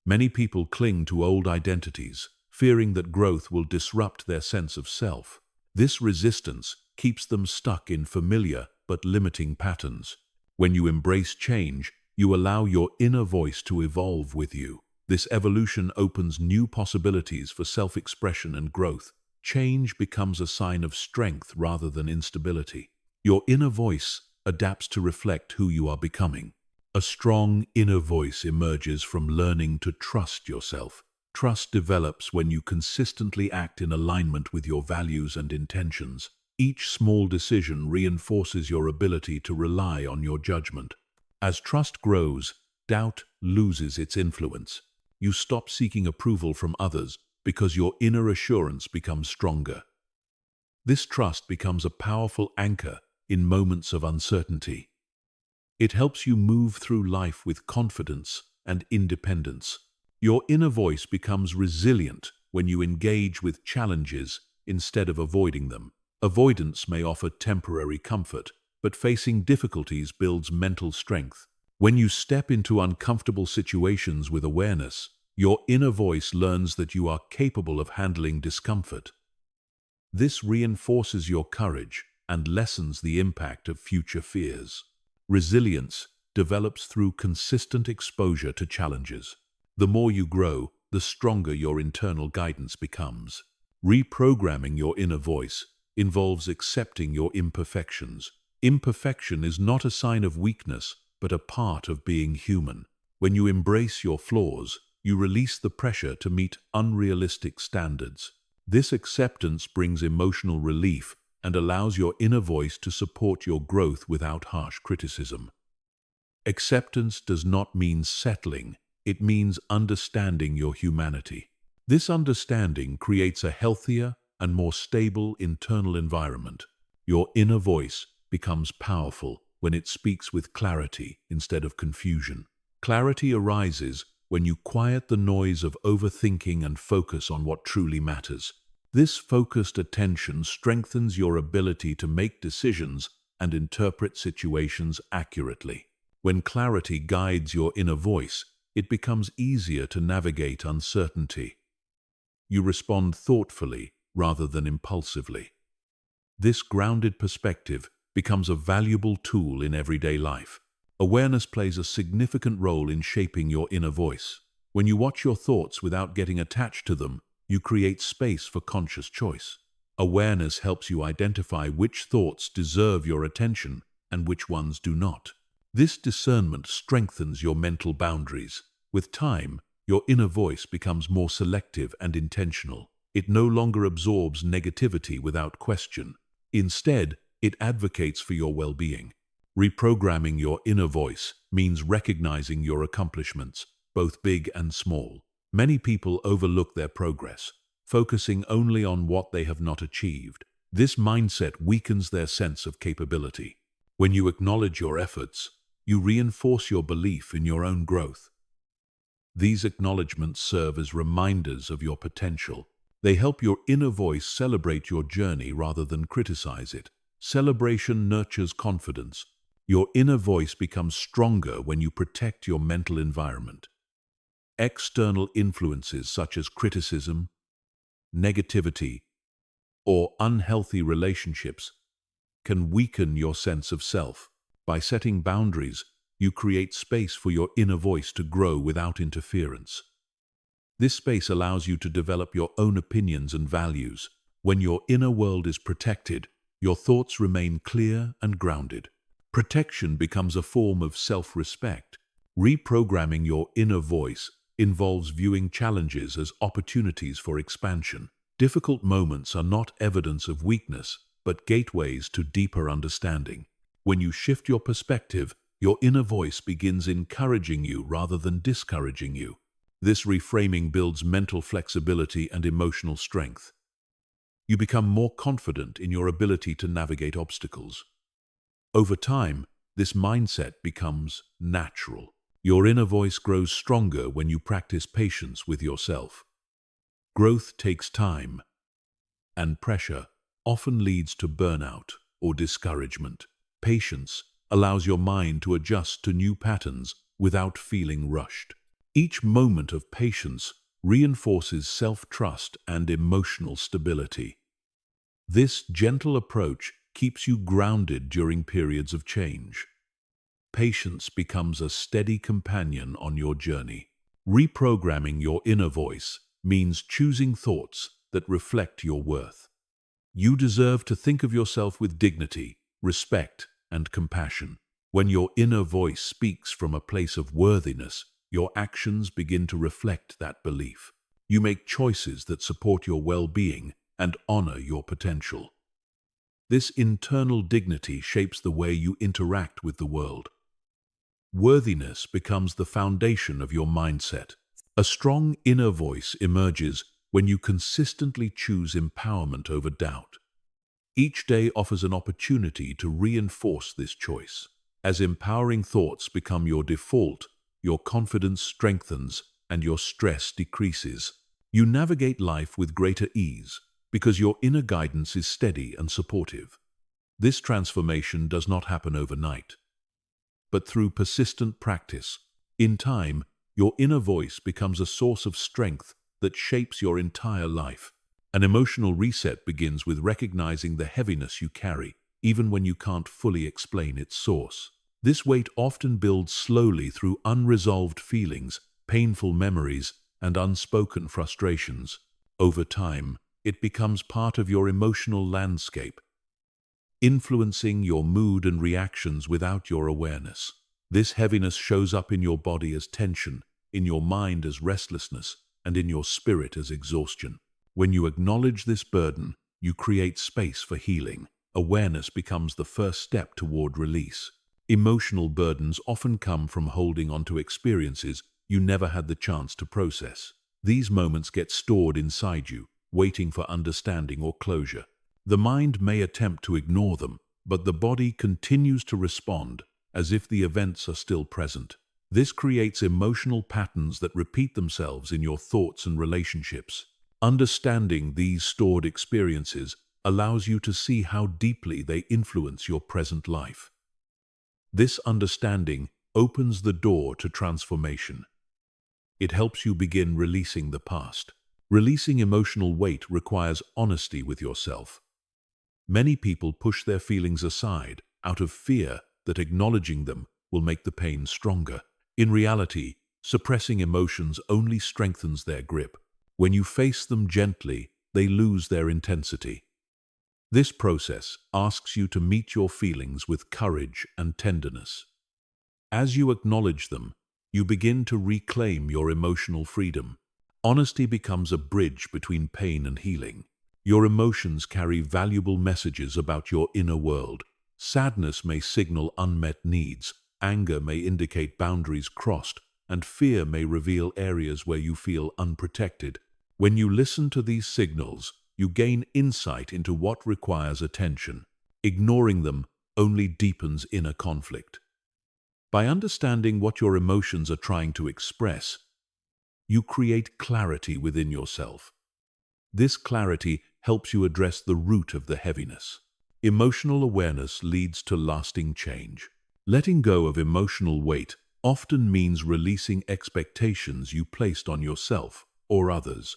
Many people cling to old identities, fearing that growth will disrupt their sense of self. This resistance keeps them stuck in familiar but limiting patterns. When you embrace change, you allow your inner voice to evolve with you. This evolution opens new possibilities for self-expression and growth. Change becomes a sign of strength rather than instability. Your inner voice adapts to reflect who you are becoming. A strong inner voice emerges from learning to trust yourself. Trust develops when you consistently act in alignment with your values and intentions. Each small decision reinforces your ability to rely on your judgment. As trust grows, doubt loses its influence. You stop seeking approval from others because your inner assurance becomes stronger. This trust becomes a powerful anchor in moments of uncertainty. It helps you move through life with confidence and independence. Your inner voice becomes resilient when you engage with challenges instead of avoiding them. Avoidance may offer temporary comfort, but facing difficulties builds mental strength. When you step into uncomfortable situations with awareness, your inner voice learns that you are capable of handling discomfort. This reinforces your courage and lessens the impact of future fears. Resilience develops through consistent exposure to challenges. The more you grow, the stronger your internal guidance becomes. Reprogramming your inner voice involves accepting your imperfections. Imperfection is not a sign of weakness, but a part of being human. When you embrace your flaws, you release the pressure to meet unrealistic standards. This acceptance brings emotional relief and allows your inner voice to support your growth without harsh criticism. Acceptance does not mean settling, it means understanding your humanity. This understanding creates a healthier and more stable internal environment. Your inner voice becomes powerful when it speaks with clarity instead of confusion. Clarity arises when you quiet the noise of overthinking and focus on what truly matters. This focused attention strengthens your ability to make decisions and interpret situations accurately. When clarity guides your inner voice, it becomes easier to navigate uncertainty. You respond thoughtfully rather than impulsively. This grounded perspective becomes a valuable tool in everyday life. Awareness plays a significant role in shaping your inner voice. When you watch your thoughts without getting attached to them, you create space for conscious choice. Awareness helps you identify which thoughts deserve your attention and which ones do not. This discernment strengthens your mental boundaries. With time, your inner voice becomes more selective and intentional. It no longer absorbs negativity without question. Instead, it advocates for your well-being. Reprogramming your inner voice means recognizing your accomplishments, both big and small. Many people overlook their progress, focusing only on what they have not achieved. This mindset weakens their sense of capability. When you acknowledge your efforts, you reinforce your belief in your own growth. These acknowledgements serve as reminders of your potential. They help your inner voice celebrate your journey rather than criticize it. Celebration nurtures confidence. Your inner voice becomes stronger when you protect your mental environment. External influences such as criticism, negativity, or unhealthy relationships can weaken your sense of self. By setting boundaries, you create space for your inner voice to grow without interference. This space allows you to develop your own opinions and values. When your inner world is protected, your thoughts remain clear and grounded. Protection becomes a form of self-respect. Reprogramming your inner voice involves viewing challenges as opportunities for expansion. Difficult moments are not evidence of weakness, but gateways to deeper understanding. When you shift your perspective, your inner voice begins encouraging you rather than discouraging you. This reframing builds mental flexibility and emotional strength. You become more confident in your ability to navigate obstacles. Over time, this mindset becomes natural. Your inner voice grows stronger when you practice patience with yourself. Growth takes time, and pressure often leads to burnout or discouragement. Patience allows your mind to adjust to new patterns without feeling rushed. Each moment of patience reinforces self-trust and emotional stability. This gentle approach keeps you grounded during periods of change. Patience becomes a steady companion on your journey. Reprogramming your inner voice means choosing thoughts that reflect your worth. You deserve to think of yourself with dignity, respect, and compassion. When your inner voice speaks from a place of worthiness, your actions begin to reflect that belief. You make choices that support your well-being and honor your potential. This internal dignity shapes the way you interact with the world. Worthiness becomes the foundation of your mindset. A strong inner voice emerges when you consistently choose empowerment over doubt. Each day offers an opportunity to reinforce this choice. As empowering thoughts become your default, your confidence strengthens and your stress decreases. You navigate life with greater ease because your inner guidance is steady and supportive. This transformation does not happen overnight, but through persistent practice. In time, your inner voice becomes a source of strength that shapes your entire life. An emotional reset begins with recognizing the heaviness you carry, even when you can't fully explain its source. This weight often builds slowly through unresolved feelings, painful memories, and unspoken frustrations. Over time, it becomes part of your emotional landscape, influencing your mood and reactions without your awareness. This heaviness shows up in your body as tension, in your mind as restlessness, and in your spirit as exhaustion. When you acknowledge this burden, you create space for healing. Awareness becomes the first step toward release. Emotional burdens often come from holding on to experiences you never had the chance to process. These moments get stored inside you, waiting for understanding or closure. The mind may attempt to ignore them, but the body continues to respond as if the events are still present. This creates emotional patterns that repeat themselves in your thoughts and relationships. Understanding these stored experiences allows you to see how deeply they influence your present life. This understanding opens the door to transformation. It helps you begin releasing the past. Releasing emotional weight requires honesty with yourself. Many people push their feelings aside out of fear that acknowledging them will make the pain stronger. In reality, suppressing emotions only strengthens their grip. When you face them gently, they lose their intensity. This process asks you to meet your feelings with courage and tenderness. As you acknowledge them, you begin to reclaim your emotional freedom. Honesty becomes a bridge between pain and healing. Your emotions carry valuable messages about your inner world. Sadness may signal unmet needs, anger may indicate boundaries crossed, and fear may reveal areas where you feel unprotected. When you listen to these signals, you gain insight into what requires attention. Ignoring them only deepens inner conflict. By understanding what your emotions are trying to express, you create clarity within yourself. This clarity helps you address the root of the heaviness. Emotional awareness leads to lasting change. Letting go of emotional weight often means releasing expectations you placed on yourself or others.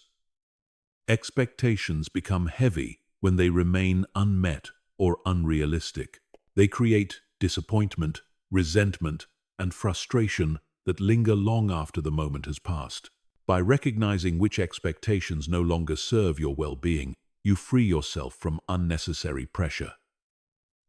Expectations become heavy when they remain unmet or unrealistic. They create disappointment, resentment, and frustration that linger long after the moment has passed. By recognizing which expectations no longer serve your well-being, you free yourself from unnecessary pressure.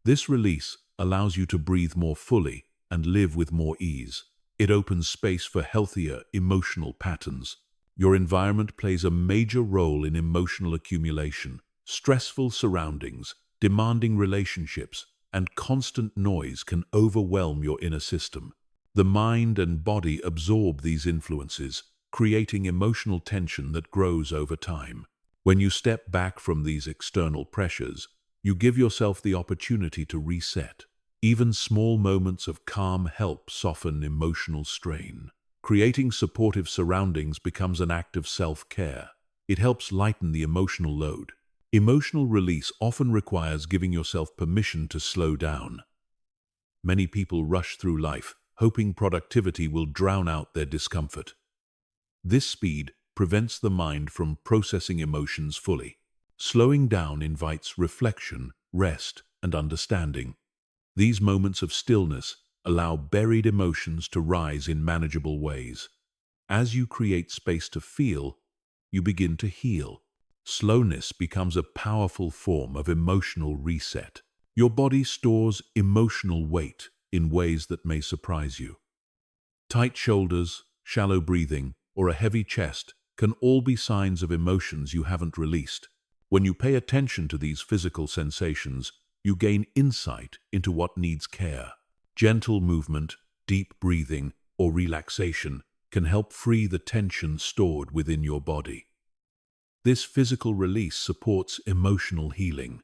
This release allows you to breathe more fully and live with more ease. It opens space for healthier emotional patterns. Your environment plays a major role in emotional accumulation. Stressful surroundings, demanding relationships, and constant noise can overwhelm your inner system. The mind and body absorb these influences, creating emotional tension that grows over time. When you step back from these external pressures, you give yourself the opportunity to reset. Even small moments of calm help soften emotional strain. Creating supportive surroundings becomes an act of self-care. It helps lighten the emotional load. Emotional release often requires giving yourself permission to slow down. Many people rush through life, hoping productivity will drown out their discomfort. This speed prevents the mind from processing emotions fully. Slowing down invites reflection, rest, and understanding. These moments of stillness allow buried emotions to rise in manageable ways. As you create space to feel, you begin to heal. Slowness becomes a powerful form of emotional reset. Your body stores emotional weight in ways that may surprise you. Tight shoulders, shallow breathing, or a heavy chest can all be signs of emotions you haven't released. When you pay attention to these physical sensations, you gain insight into what needs care. Gentle movement, deep breathing, or relaxation can help free the tension stored within your body. This physical release supports emotional healing.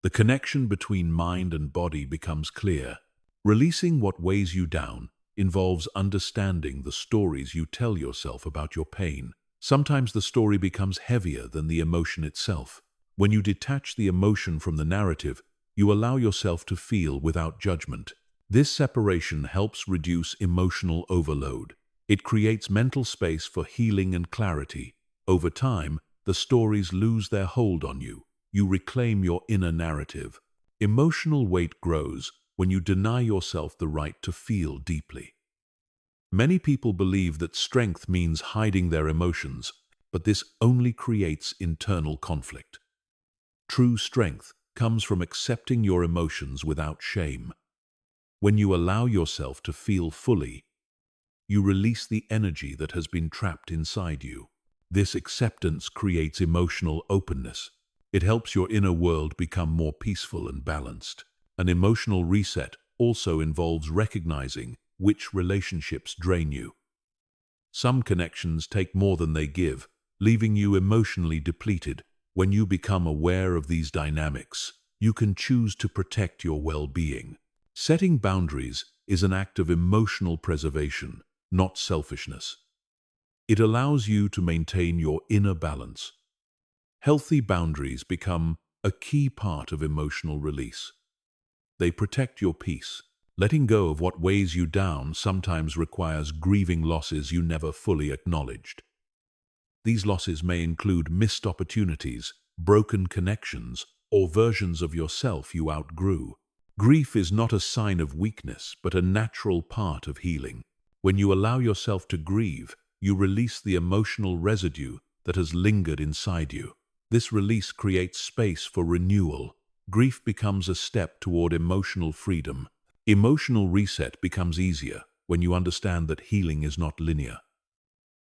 The connection between mind and body becomes clear. Releasing what weighs you down involves understanding the stories you tell yourself about your pain. Sometimes the story becomes heavier than the emotion itself. When you detach the emotion from the narrative, you allow yourself to feel without judgment. This separation helps reduce emotional overload. It creates mental space for healing and clarity. Over time, the stories lose their hold on you. You reclaim your inner narrative. Emotional weight grows when you deny yourself the right to feel deeply. Many people believe that strength means hiding their emotions, but this only creates internal conflict. True strength comes from accepting your emotions without shame. When you allow yourself to feel fully, you release the energy that has been trapped inside you. This acceptance creates emotional openness. It helps your inner world become more peaceful and balanced. An emotional reset also involves recognizing which relationships drain you. Some connections take more than they give, leaving you emotionally depleted. When you become aware of these dynamics, you can choose to protect your well-being. Setting boundaries is an act of emotional preservation, not selfishness. It allows you to maintain your inner balance. Healthy boundaries become a key part of emotional release. They protect your peace. Letting go of what weighs you down sometimes requires grieving losses you never fully acknowledged. These losses may include missed opportunities, broken connections, or versions of yourself you outgrew. Grief is not a sign of weakness, but a natural part of healing. When you allow yourself to grieve, you release the emotional residue that has lingered inside you. This release creates space for renewal. Grief becomes a step toward emotional freedom. Emotional reset becomes easier when you understand that healing is not linear.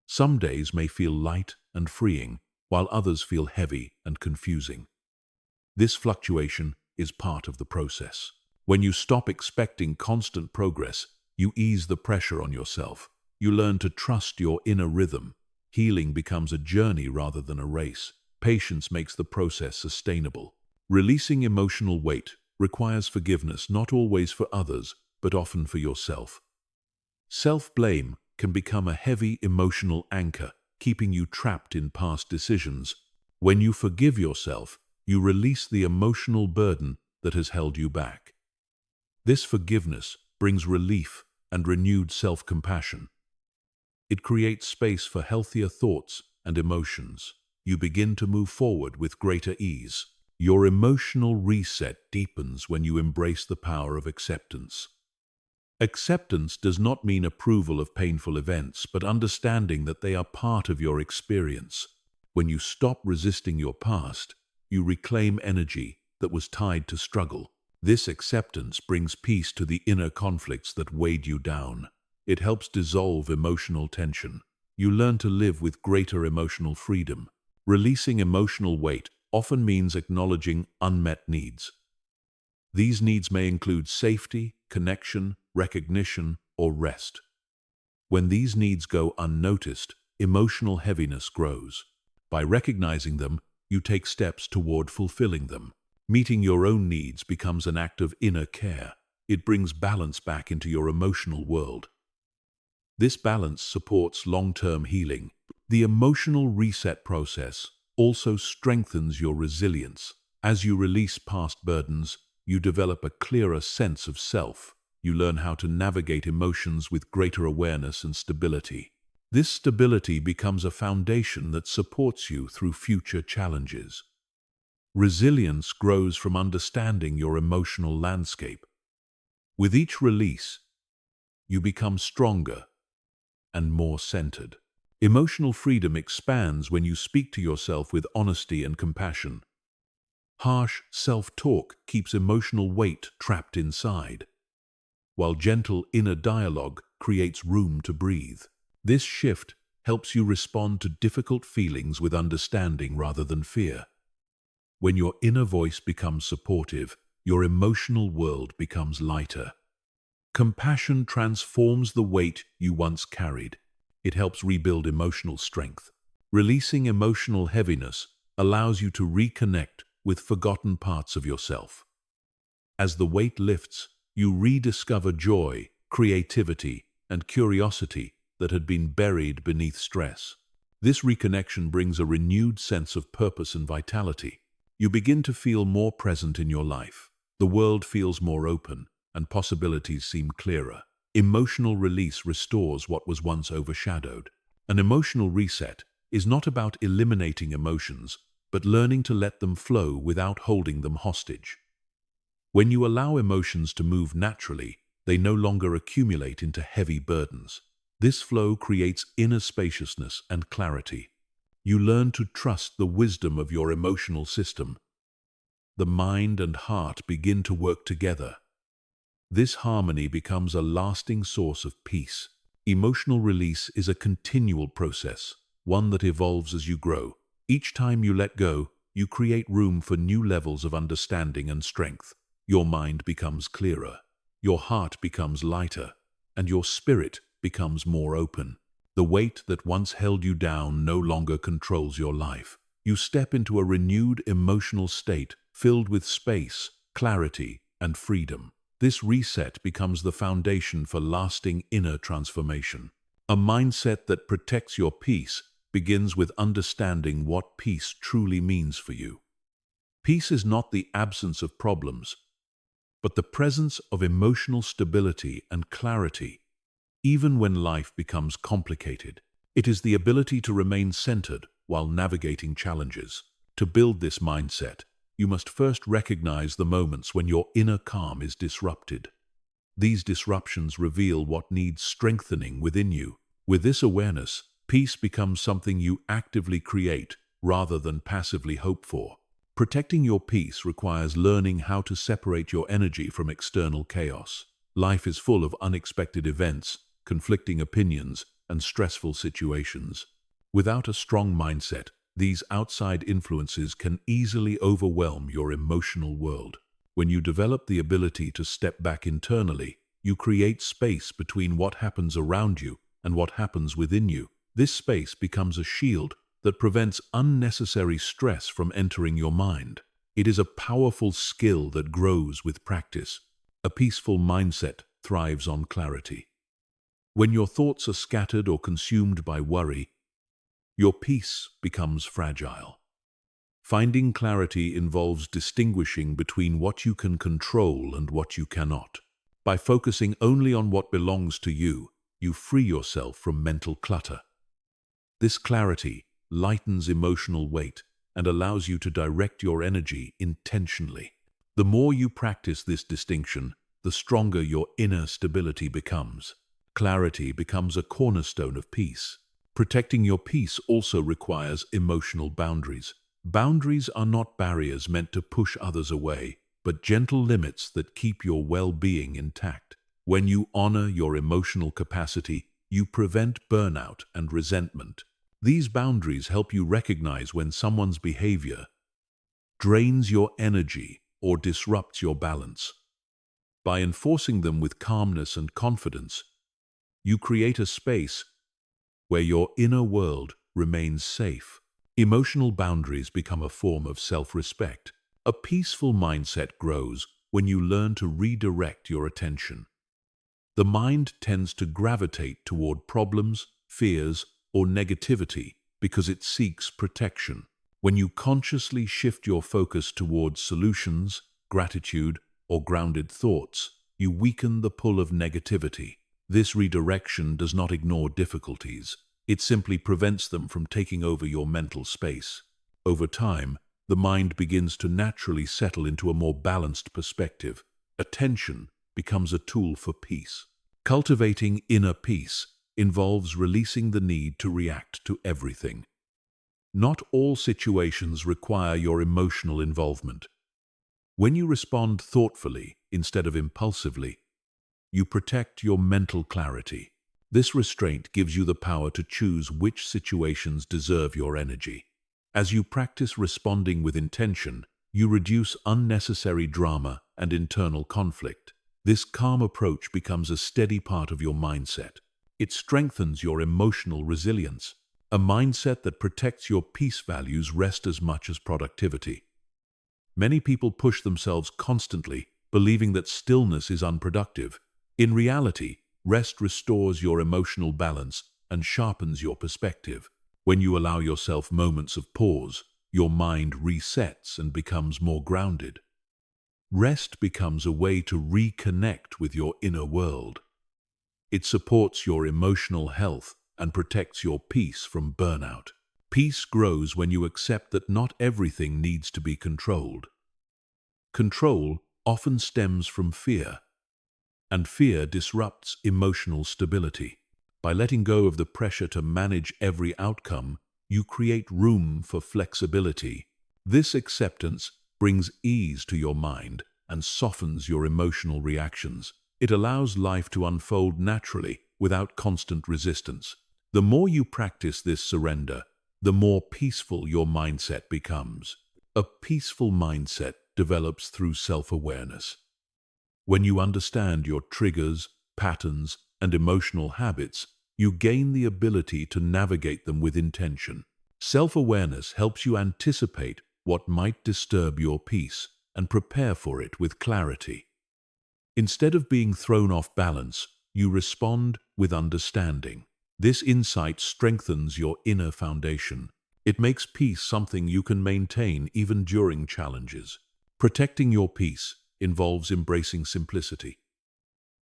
Some days may feel light and freeing, while others feel heavy and confusing. This fluctuation is part of the process. When you stop expecting constant progress, you ease the pressure on yourself. You learn to trust your inner rhythm. Healing becomes a journey rather than a race. Patience makes the process sustainable. Releasing emotional weight requires forgiveness, not always for others, but often for yourself. Self-blame can become a heavy emotional anchor, keeping you trapped in past decisions. When you forgive yourself, you release the emotional burden that has held you back. This forgiveness brings relief and renewed self-compassion. It creates space for healthier thoughts and emotions. You begin to move forward with greater ease. Your emotional reset deepens when you embrace the power of acceptance. Acceptance does not mean approval of painful events, but understanding that they are part of your experience. When you stop resisting your past, you reclaim energy that was tied to struggle. This acceptance brings peace to the inner conflicts that weighed you down. It helps dissolve emotional tension. You learn to live with greater emotional freedom. Releasing emotional weight often means acknowledging unmet needs. These needs may include safety, connection, recognition, or rest. When these needs go unnoticed, emotional heaviness grows. By recognizing them, you take steps toward fulfilling them. Meeting your own needs becomes an act of inner care. It brings balance back into your emotional world. This balance supports long-term healing. The emotional reset process also strengthens your resilience. As you release past burdens, you develop a clearer sense of self. You learn how to navigate emotions with greater awareness and stability. This stability becomes a foundation that supports you through future challenges. Resilience grows from understanding your emotional landscape. With each release, you become stronger and more centered. Emotional freedom expands when you speak to yourself with honesty and compassion. Harsh self-talk keeps emotional weight trapped inside, while gentle inner dialogue creates room to breathe. This shift helps you respond to difficult feelings with understanding rather than fear. When your inner voice becomes supportive, your emotional world becomes lighter. Compassion transforms the weight you once carried. It helps rebuild emotional strength. Releasing emotional heaviness allows you to reconnect with forgotten parts of yourself. As the weight lifts, you rediscover joy, creativity, and curiosity that had been buried beneath stress. This reconnection brings a renewed sense of purpose and vitality. You begin to feel more present in your life. The world feels more open, and possibilities seem clearer. Emotional release restores what was once overshadowed. An emotional reset is not about eliminating emotions, but learning to let them flow without holding them hostage. When you allow emotions to move naturally, they no longer accumulate into heavy burdens. This flow creates inner spaciousness and clarity. You learn to trust the wisdom of your emotional system. The mind and heart begin to work together. This harmony becomes a lasting source of peace. Emotional release is a continual process, one that evolves as you grow. Each time you let go, you create room for new levels of understanding and strength. Your mind becomes clearer, your heart becomes lighter, and your spirit becomes more open. The weight that once held you down no longer controls your life. You step into a renewed emotional state filled with space, clarity, and freedom. This reset becomes the foundation for lasting inner transformation. A mindset that protects your peace begins with understanding what peace truly means for you. Peace is not the absence of problems, but the presence of emotional stability and clarity, even when life becomes complicated. It is the ability to remain centered while navigating challenges. To build this mindset, you must first recognize the moments when your inner calm is disrupted. These disruptions reveal what needs strengthening within you. With this awareness, peace becomes something you actively create rather than passively hope for. Protecting your peace requires learning how to separate your energy from external chaos. Life is full of unexpected events, conflicting opinions, and stressful situations. Without a strong mindset, these outside influences can easily overwhelm your emotional world. When you develop the ability to step back internally, you create space between what happens around you and what happens within you. This space becomes a shield that prevents unnecessary stress from entering your mind. It is a powerful skill that grows with practice. A peaceful mindset thrives on clarity. When your thoughts are scattered or consumed by worry, your peace becomes fragile. Finding clarity involves distinguishing between what you can control and what you cannot. By focusing only on what belongs to you, you free yourself from mental clutter. This clarity lightens emotional weight and allows you to direct your energy intentionally. The more you practice this distinction, the stronger your inner stability becomes. Clarity becomes a cornerstone of peace. Protecting your peace also requires emotional boundaries. Boundaries are not barriers meant to push others away, but gentle limits that keep your well-being intact. When you honor your emotional capacity, you prevent burnout and resentment. These boundaries help you recognize when someone's behavior drains your energy or disrupts your balance. By enforcing them with calmness and confidence, you create a space where your inner world remains safe. Emotional boundaries become a form of self-respect. A peaceful mindset grows when you learn to redirect your attention. The mind tends to gravitate toward problems, fears, or negativity because it seeks protection. When you consciously shift your focus towards solutions, gratitude, or grounded thoughts, you weaken the pull of negativity. This redirection does not ignore difficulties. It simply prevents them from taking over your mental space. Over time, the mind begins to naturally settle into a more balanced perspective. Attention becomes a tool for peace. Cultivating inner peace involves releasing the need to react to everything. Not all situations require your emotional involvement. When you respond thoughtfully instead of impulsively, you protect your mental clarity. This restraint gives you the power to choose which situations deserve your energy. As you practice responding with intention, you reduce unnecessary drama and internal conflict. This calm approach becomes a steady part of your mindset. It strengthens your emotional resilience. A mindset that protects your peace values rest as much as productivity. Many people push themselves constantly, believing that stillness is unproductive. In reality, rest restores your emotional balance and sharpens your perspective. When you allow yourself moments of pause, your mind resets and becomes more grounded. Rest becomes a way to reconnect with your inner world. It supports your emotional health and protects your peace from burnout. Peace grows when you accept that not everything needs to be controlled. Control often stems from fear, and fear disrupts emotional stability. By letting go of the pressure to manage every outcome, you create room for flexibility. This acceptance brings ease to your mind and softens your emotional reactions. It allows life to unfold naturally without constant resistance. The more you practice this surrender, the more peaceful your mindset becomes. A peaceful mindset develops through self-awareness. When you understand your triggers, patterns, and emotional habits, you gain the ability to navigate them with intention. Self-awareness helps you anticipate what might disturb your peace and prepare for it with clarity. Instead of being thrown off balance, you respond with understanding. This insight strengthens your inner foundation. It makes peace something you can maintain even during challenges. Protecting your peace involves embracing simplicity.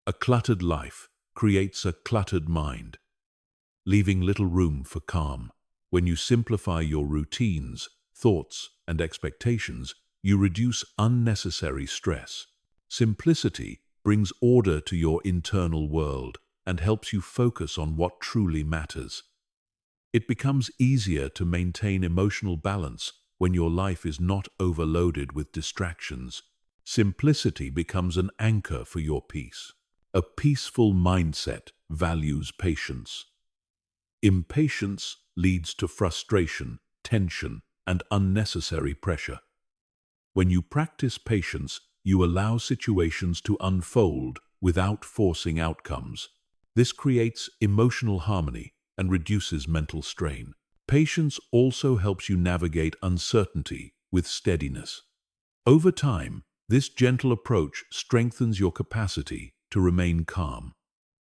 A cluttered life creates a cluttered mind, leaving little room for calm. When you simplify your routines, thoughts, and expectations, you reduce unnecessary stress. Simplicity brings order to your internal world and helps you focus on what truly matters. It becomes easier to maintain emotional balance when your life is not overloaded with distractions. Simplicity becomes an anchor for your peace. A peaceful mindset values patience. Impatience leads to frustration, tension, and unnecessary pressure. When you practice patience, you allow situations to unfold without forcing outcomes. This creates emotional harmony and reduces mental strain. Patience also helps you navigate uncertainty with steadiness. Over time, this gentle approach strengthens your capacity to remain calm.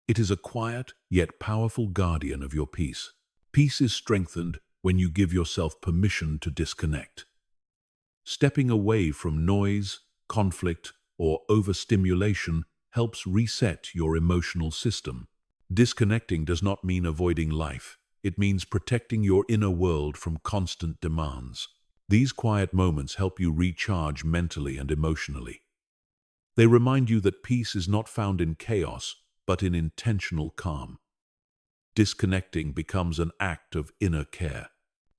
It is a quiet yet powerful guardian of your peace. Peace is strengthened when you give yourself permission to disconnect. Stepping away from noise, conflict, or overstimulation helps reset your emotional system. Disconnecting does not mean avoiding life. It means protecting your inner world from constant demands. These quiet moments help you recharge mentally and emotionally. They remind you that peace is not found in chaos, but in intentional calm. Disconnecting becomes an act of inner care.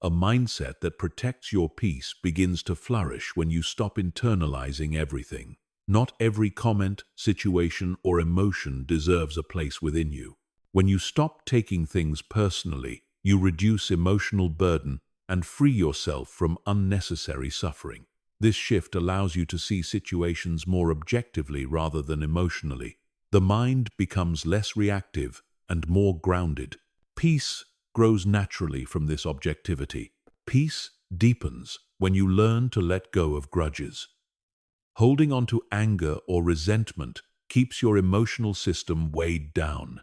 A mindset that protects your peace begins to flourish when you stop internalizing everything. Not every comment, situation, or emotion deserves a place within you. When you stop taking things personally, you reduce emotional burden and free yourself from unnecessary suffering. This shift allows you to see situations more objectively rather than emotionally. The mind becomes less reactive and more grounded. Peace grows naturally from this objectivity. Peace deepens when you learn to let go of grudges. Holding on to anger or resentment keeps your emotional system weighed down.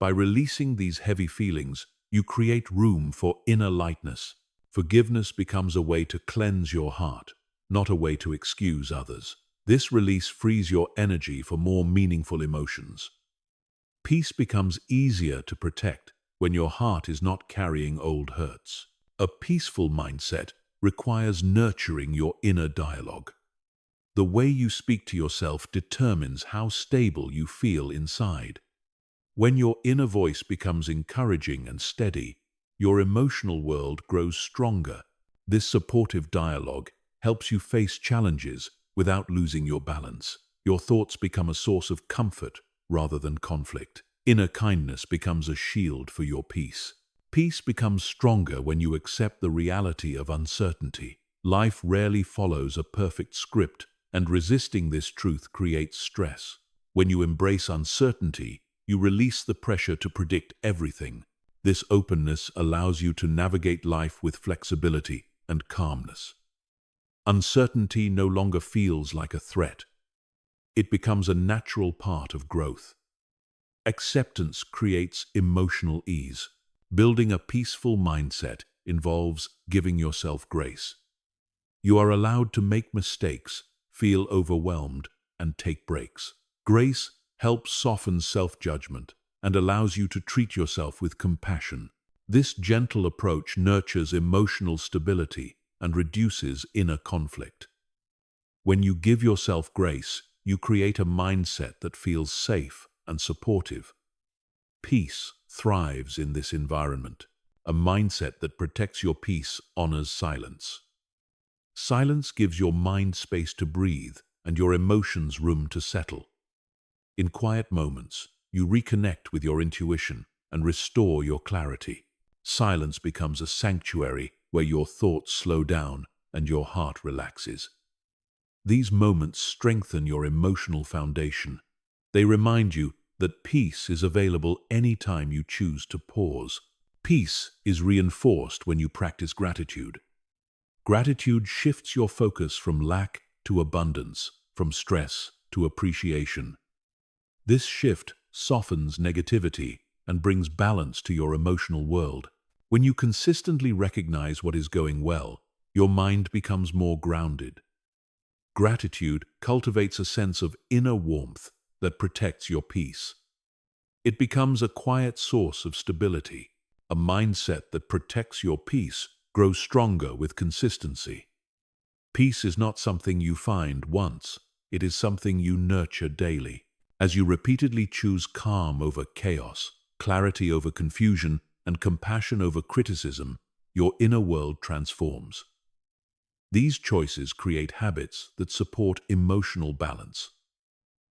By releasing these heavy feelings, you create room for inner lightness. Forgiveness becomes a way to cleanse your heart, not a way to excuse others. This release frees your energy for more meaningful emotions. Peace becomes easier to protect when your heart is not carrying old hurts. A peaceful mindset requires nurturing your inner dialogue. The way you speak to yourself determines how stable you feel inside. When your inner voice becomes encouraging and steady, your emotional world grows stronger. This supportive dialogue helps you face challenges without losing your balance. Your thoughts become a source of comfort rather than conflict. Inner kindness becomes a shield for your peace. Peace becomes stronger when you accept the reality of uncertainty. Life rarely follows a perfect script, and resisting this truth creates stress. When you embrace uncertainty, you release the pressure to predict everything. This openness allows you to navigate life with flexibility and calmness. Uncertainty no longer feels like a threat. It becomes a natural part of growth. Acceptance creates emotional ease. Building a peaceful mindset involves giving yourself grace. You are allowed to make mistakes, feel overwhelmed, and take breaks. Grace helps soften self-judgment and allows you to treat yourself with compassion. This gentle approach nurtures emotional stability and reduces inner conflict. When you give yourself grace, you create a mindset that feels safe and supportive. Peace thrives in this environment. A mindset that protects your peace honors silence. Silence gives your mind space to breathe and your emotions room to settle. In quiet moments, you reconnect with your intuition and restore your clarity. Silence becomes a sanctuary where your thoughts slow down and your heart relaxes. These moments strengthen your emotional foundation. They remind you that peace is available anytime you choose to pause. Peace is reinforced when you practice gratitude. Gratitude shifts your focus from lack to abundance, from stress to appreciation. This shift softens negativity and brings balance to your emotional world. When you consistently recognize what is going well, your mind becomes more grounded. Gratitude cultivates a sense of inner warmth that protects your peace. It becomes a quiet source of stability. A mindset that protects your peace grows stronger with consistency. Peace is not something you find once, it is something you nurture daily. As you repeatedly choose calm over chaos, clarity over confusion, and compassion over criticism, your inner world transforms. These choices create habits that support emotional balance.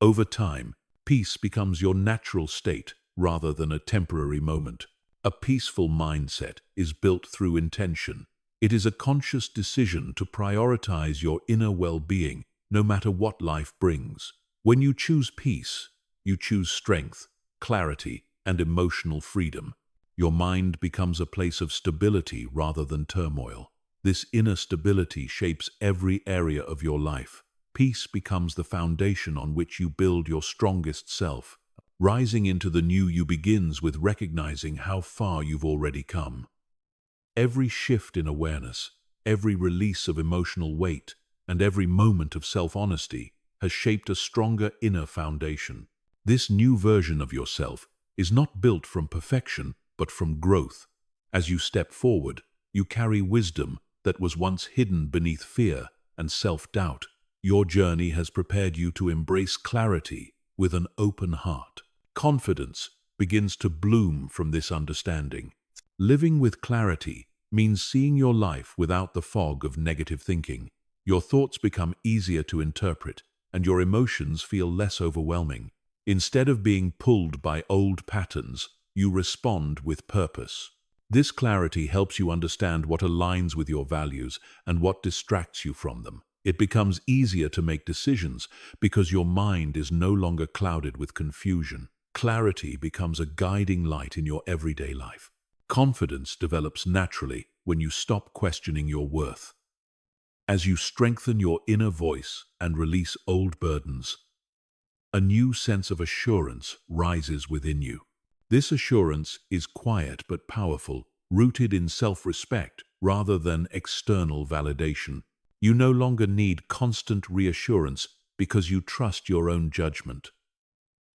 Over time, peace becomes your natural state rather than a temporary moment. A peaceful mindset is built through intention. It is a conscious decision to prioritize your inner well-being, no matter what life brings. When you choose peace, you choose strength, clarity, and emotional freedom. Your mind becomes a place of stability rather than turmoil. This inner stability shapes every area of your life. Peace becomes the foundation on which you build your strongest self. Rising into the new you begins with recognizing how far you've already come. Every shift in awareness, every release of emotional weight, and every moment of self-honesty has shaped a stronger inner foundation. This new version of yourself is not built from perfection, but from growth. As you step forward, you carry wisdom that was once hidden beneath fear and self-doubt. Your journey has prepared you to embrace clarity with an open heart. Confidence begins to bloom from this understanding. Living with clarity means seeing your life without the fog of negative thinking. Your thoughts become easier to interpret, and your emotions feel less overwhelming. Instead of being pulled by old patterns, you respond with purpose. This clarity helps you understand what aligns with your values and what distracts you from them. It becomes easier to make decisions because your mind is no longer clouded with confusion. Clarity becomes a guiding light in your everyday life. Confidence develops naturally when you stop questioning your worth. As you strengthen your inner voice and release old burdens, a new sense of assurance rises within you. This assurance is quiet but powerful, rooted in self-respect rather than external validation. You no longer need constant reassurance because you trust your own judgment.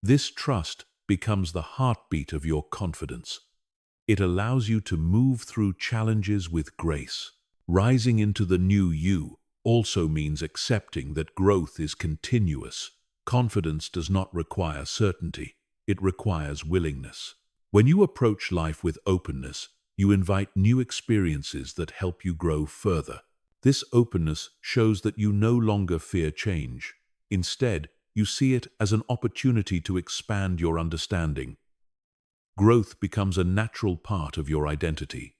This trust becomes the heartbeat of your confidence. It allows you to move through challenges with grace. Rising into the new you also means accepting that growth is continuous. Confidence does not require certainty. It requires willingness. When you approach life with openness, you invite new experiences that help you grow further. This openness shows that you no longer fear change. Instead, you see it as an opportunity to expand your understanding. Growth becomes a natural part of your identity.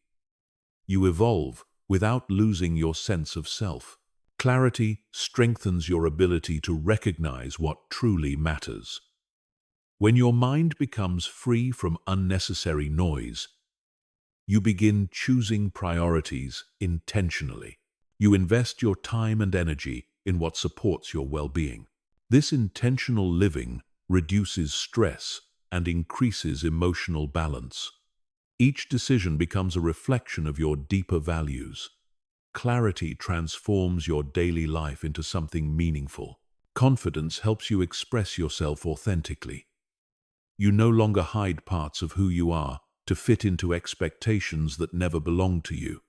You evolve without losing your sense of self. Clarity strengthens your ability to recognize what truly matters. When your mind becomes free from unnecessary noise, you begin choosing priorities intentionally. You invest your time and energy in what supports your well-being. This intentional living reduces stress and increases emotional balance. Each decision becomes a reflection of your deeper values. Clarity transforms your daily life into something meaningful. Confidence helps you express yourself authentically. You no longer hide parts of who you are to fit into expectations that never belong to you.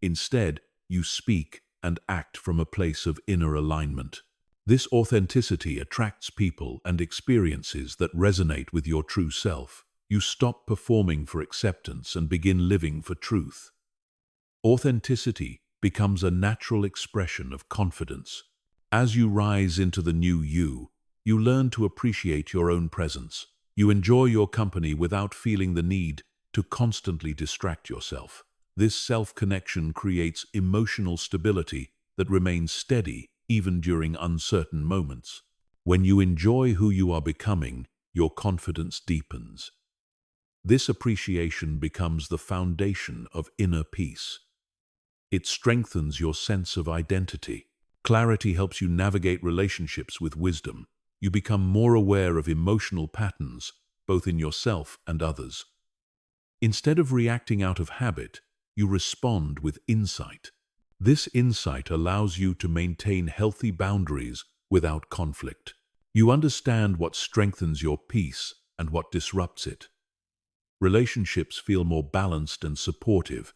Instead, you speak and act from a place of inner alignment. This authenticity attracts people and experiences that resonate with your true self. You stop performing for acceptance and begin living for truth. Authenticity becomes a natural expression of confidence. As you rise into the new you, you learn to appreciate your own presence. You enjoy your company without feeling the need to constantly distract yourself. This self-connection creates emotional stability that remains steady even during uncertain moments. When you enjoy who you are becoming, your confidence deepens. This appreciation becomes the foundation of inner peace. It strengthens your sense of identity. Clarity helps you navigate relationships with wisdom. You become more aware of emotional patterns, both in yourself and others. Instead of reacting out of habit, you respond with insight. This insight allows you to maintain healthy boundaries without conflict. You understand what strengthens your peace and what disrupts it. Relationships feel more balanced and supportive.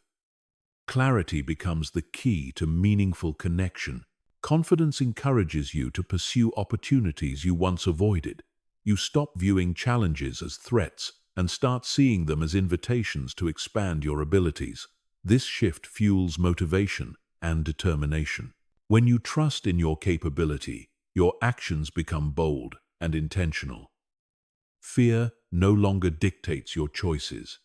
Clarity becomes the key to meaningful connection. Confidence encourages you to pursue opportunities you once avoided. You stop viewing challenges as threats and start seeing them as invitations to expand your abilities. This shift fuels motivation and determination. When you trust in your capability, your actions become bold and intentional. Fear no longer dictates your choices.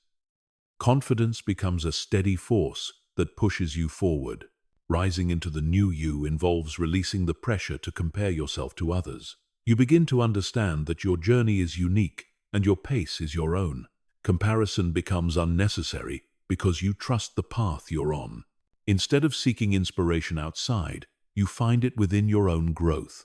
Confidence becomes a steady force that pushes you forward. Rising into the new you involves releasing the pressure to compare yourself to others. You begin to understand that your journey is unique and your pace is your own. Comparison becomes unnecessary because you trust the path you're on. Instead of seeking inspiration outside, you find it within your own growth.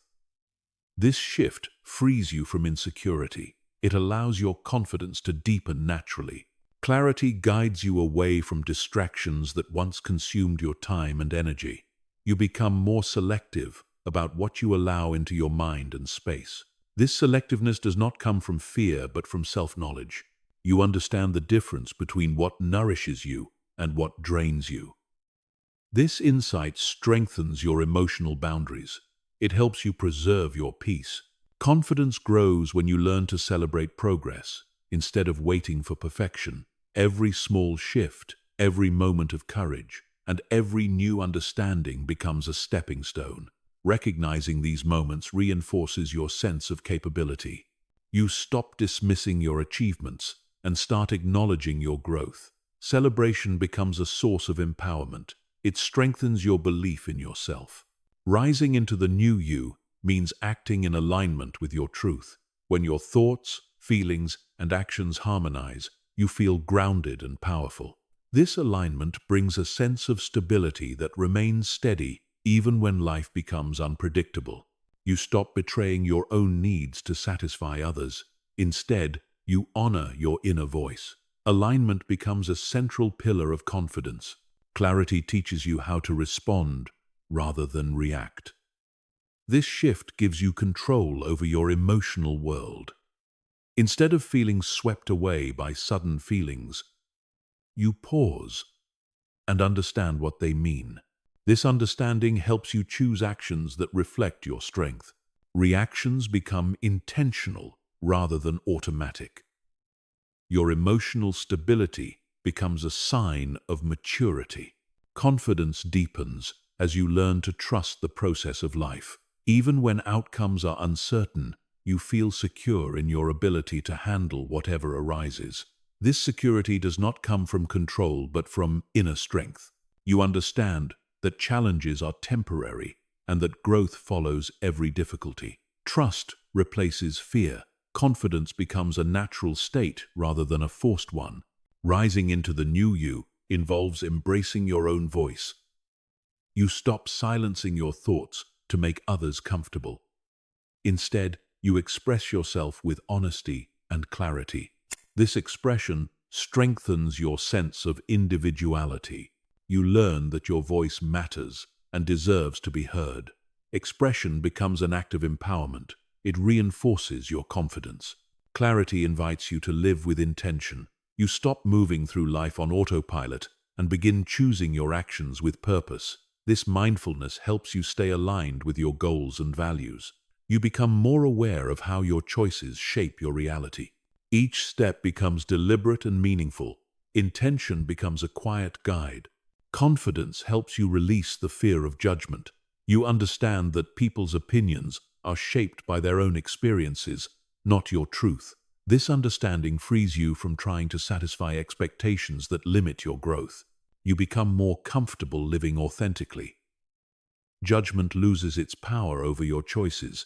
This shift frees you from insecurity. It allows your confidence to deepen naturally. Clarity guides you away from distractions that once consumed your time and energy. You become more selective about what you allow into your mind and space. This selectiveness does not come from fear, but from self-knowledge. You understand the difference between what nourishes you and what drains you. This insight strengthens your emotional boundaries. It helps you preserve your peace. Confidence grows when you learn to celebrate progress instead of waiting for perfection. Every small shift, every moment of courage, and every new understanding becomes a stepping stone. Recognizing these moments reinforces your sense of capability. You stop dismissing your achievements and start acknowledging your growth. Celebration becomes a source of empowerment. It strengthens your belief in yourself. Rising into the new you means acting in alignment with your truth. When your thoughts, feelings, and actions harmonize, you feel grounded and powerful. This alignment brings a sense of stability that remains steady even when life becomes unpredictable. You stop betraying your own needs to satisfy others. Instead, you honor your inner voice. Alignment becomes a central pillar of confidence. Clarity teaches you how to respond rather than react. This shift gives you control over your emotional world. Instead of feeling swept away by sudden feelings, you pause and understand what they mean. This understanding helps you choose actions that reflect your strength. Reactions become intentional rather than automatic. Your emotional stability becomes a sign of maturity. Confidence deepens as you learn to trust the process of life. Even when outcomes are uncertain, you feel secure in your ability to handle whatever arises. This security does not come from control, but from inner strength. You understand that challenges are temporary and that growth follows every difficulty. Trust replaces fear. Confidence becomes a natural state rather than a forced one. Rising into the new you involves embracing your own voice. You stop silencing your thoughts to make others comfortable. Instead, you express yourself with honesty and clarity. This expression strengthens your sense of individuality. You learn that your voice matters and deserves to be heard. Expression becomes an act of empowerment. It reinforces your confidence. Clarity invites you to live with intention. You stop moving through life on autopilot and begin choosing your actions with purpose. This mindfulness helps you stay aligned with your goals and values. You become more aware of how your choices shape your reality. Each step becomes deliberate and meaningful. Intention becomes a quiet guide. Confidence helps you release the fear of judgment. You understand that people's opinions are shaped by their own experiences, not your truth. This understanding frees you from trying to satisfy expectations that limit your growth. You become more comfortable living authentically. Judgment loses its power over your choices.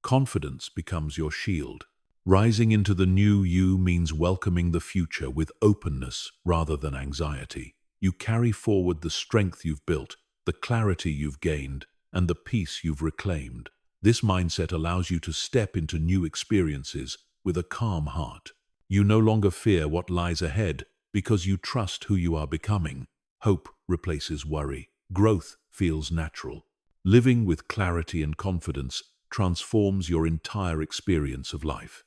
Confidence becomes your shield. Rising into the new you means welcoming the future with openness rather than anxiety. You carry forward the strength you've built, the clarity you've gained, and the peace you've reclaimed. This mindset allows you to step into new experiences with a calm heart. You no longer fear what lies ahead because you trust who you are becoming. Hope replaces worry. Growth feels natural. Living with clarity and confidence transforms your entire experience of life.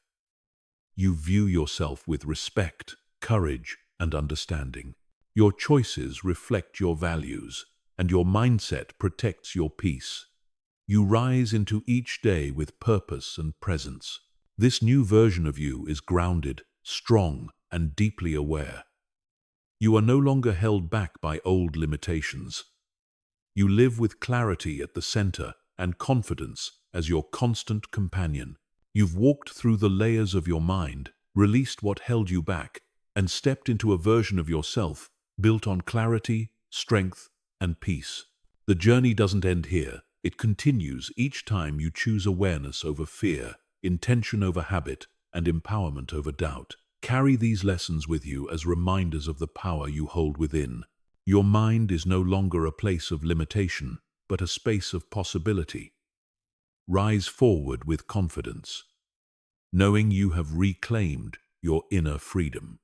You view yourself with respect, courage, and understanding. Your choices reflect your values, and your mindset protects your peace. You rise into each day with purpose and presence. This new version of you is grounded, strong, and deeply aware. You are no longer held back by old limitations. You live with clarity at the center and confidence as your constant companion. You've walked through the layers of your mind, released what held you back, and stepped into a version of yourself built on clarity, strength, and peace. The journey doesn't end here. It continues each time you choose awareness over fear, intention over habit, and empowerment over doubt. Carry these lessons with you as reminders of the power you hold within. Your mind is no longer a place of limitation, but a space of possibility. Rise forward with confidence, knowing you have reclaimed your inner freedom.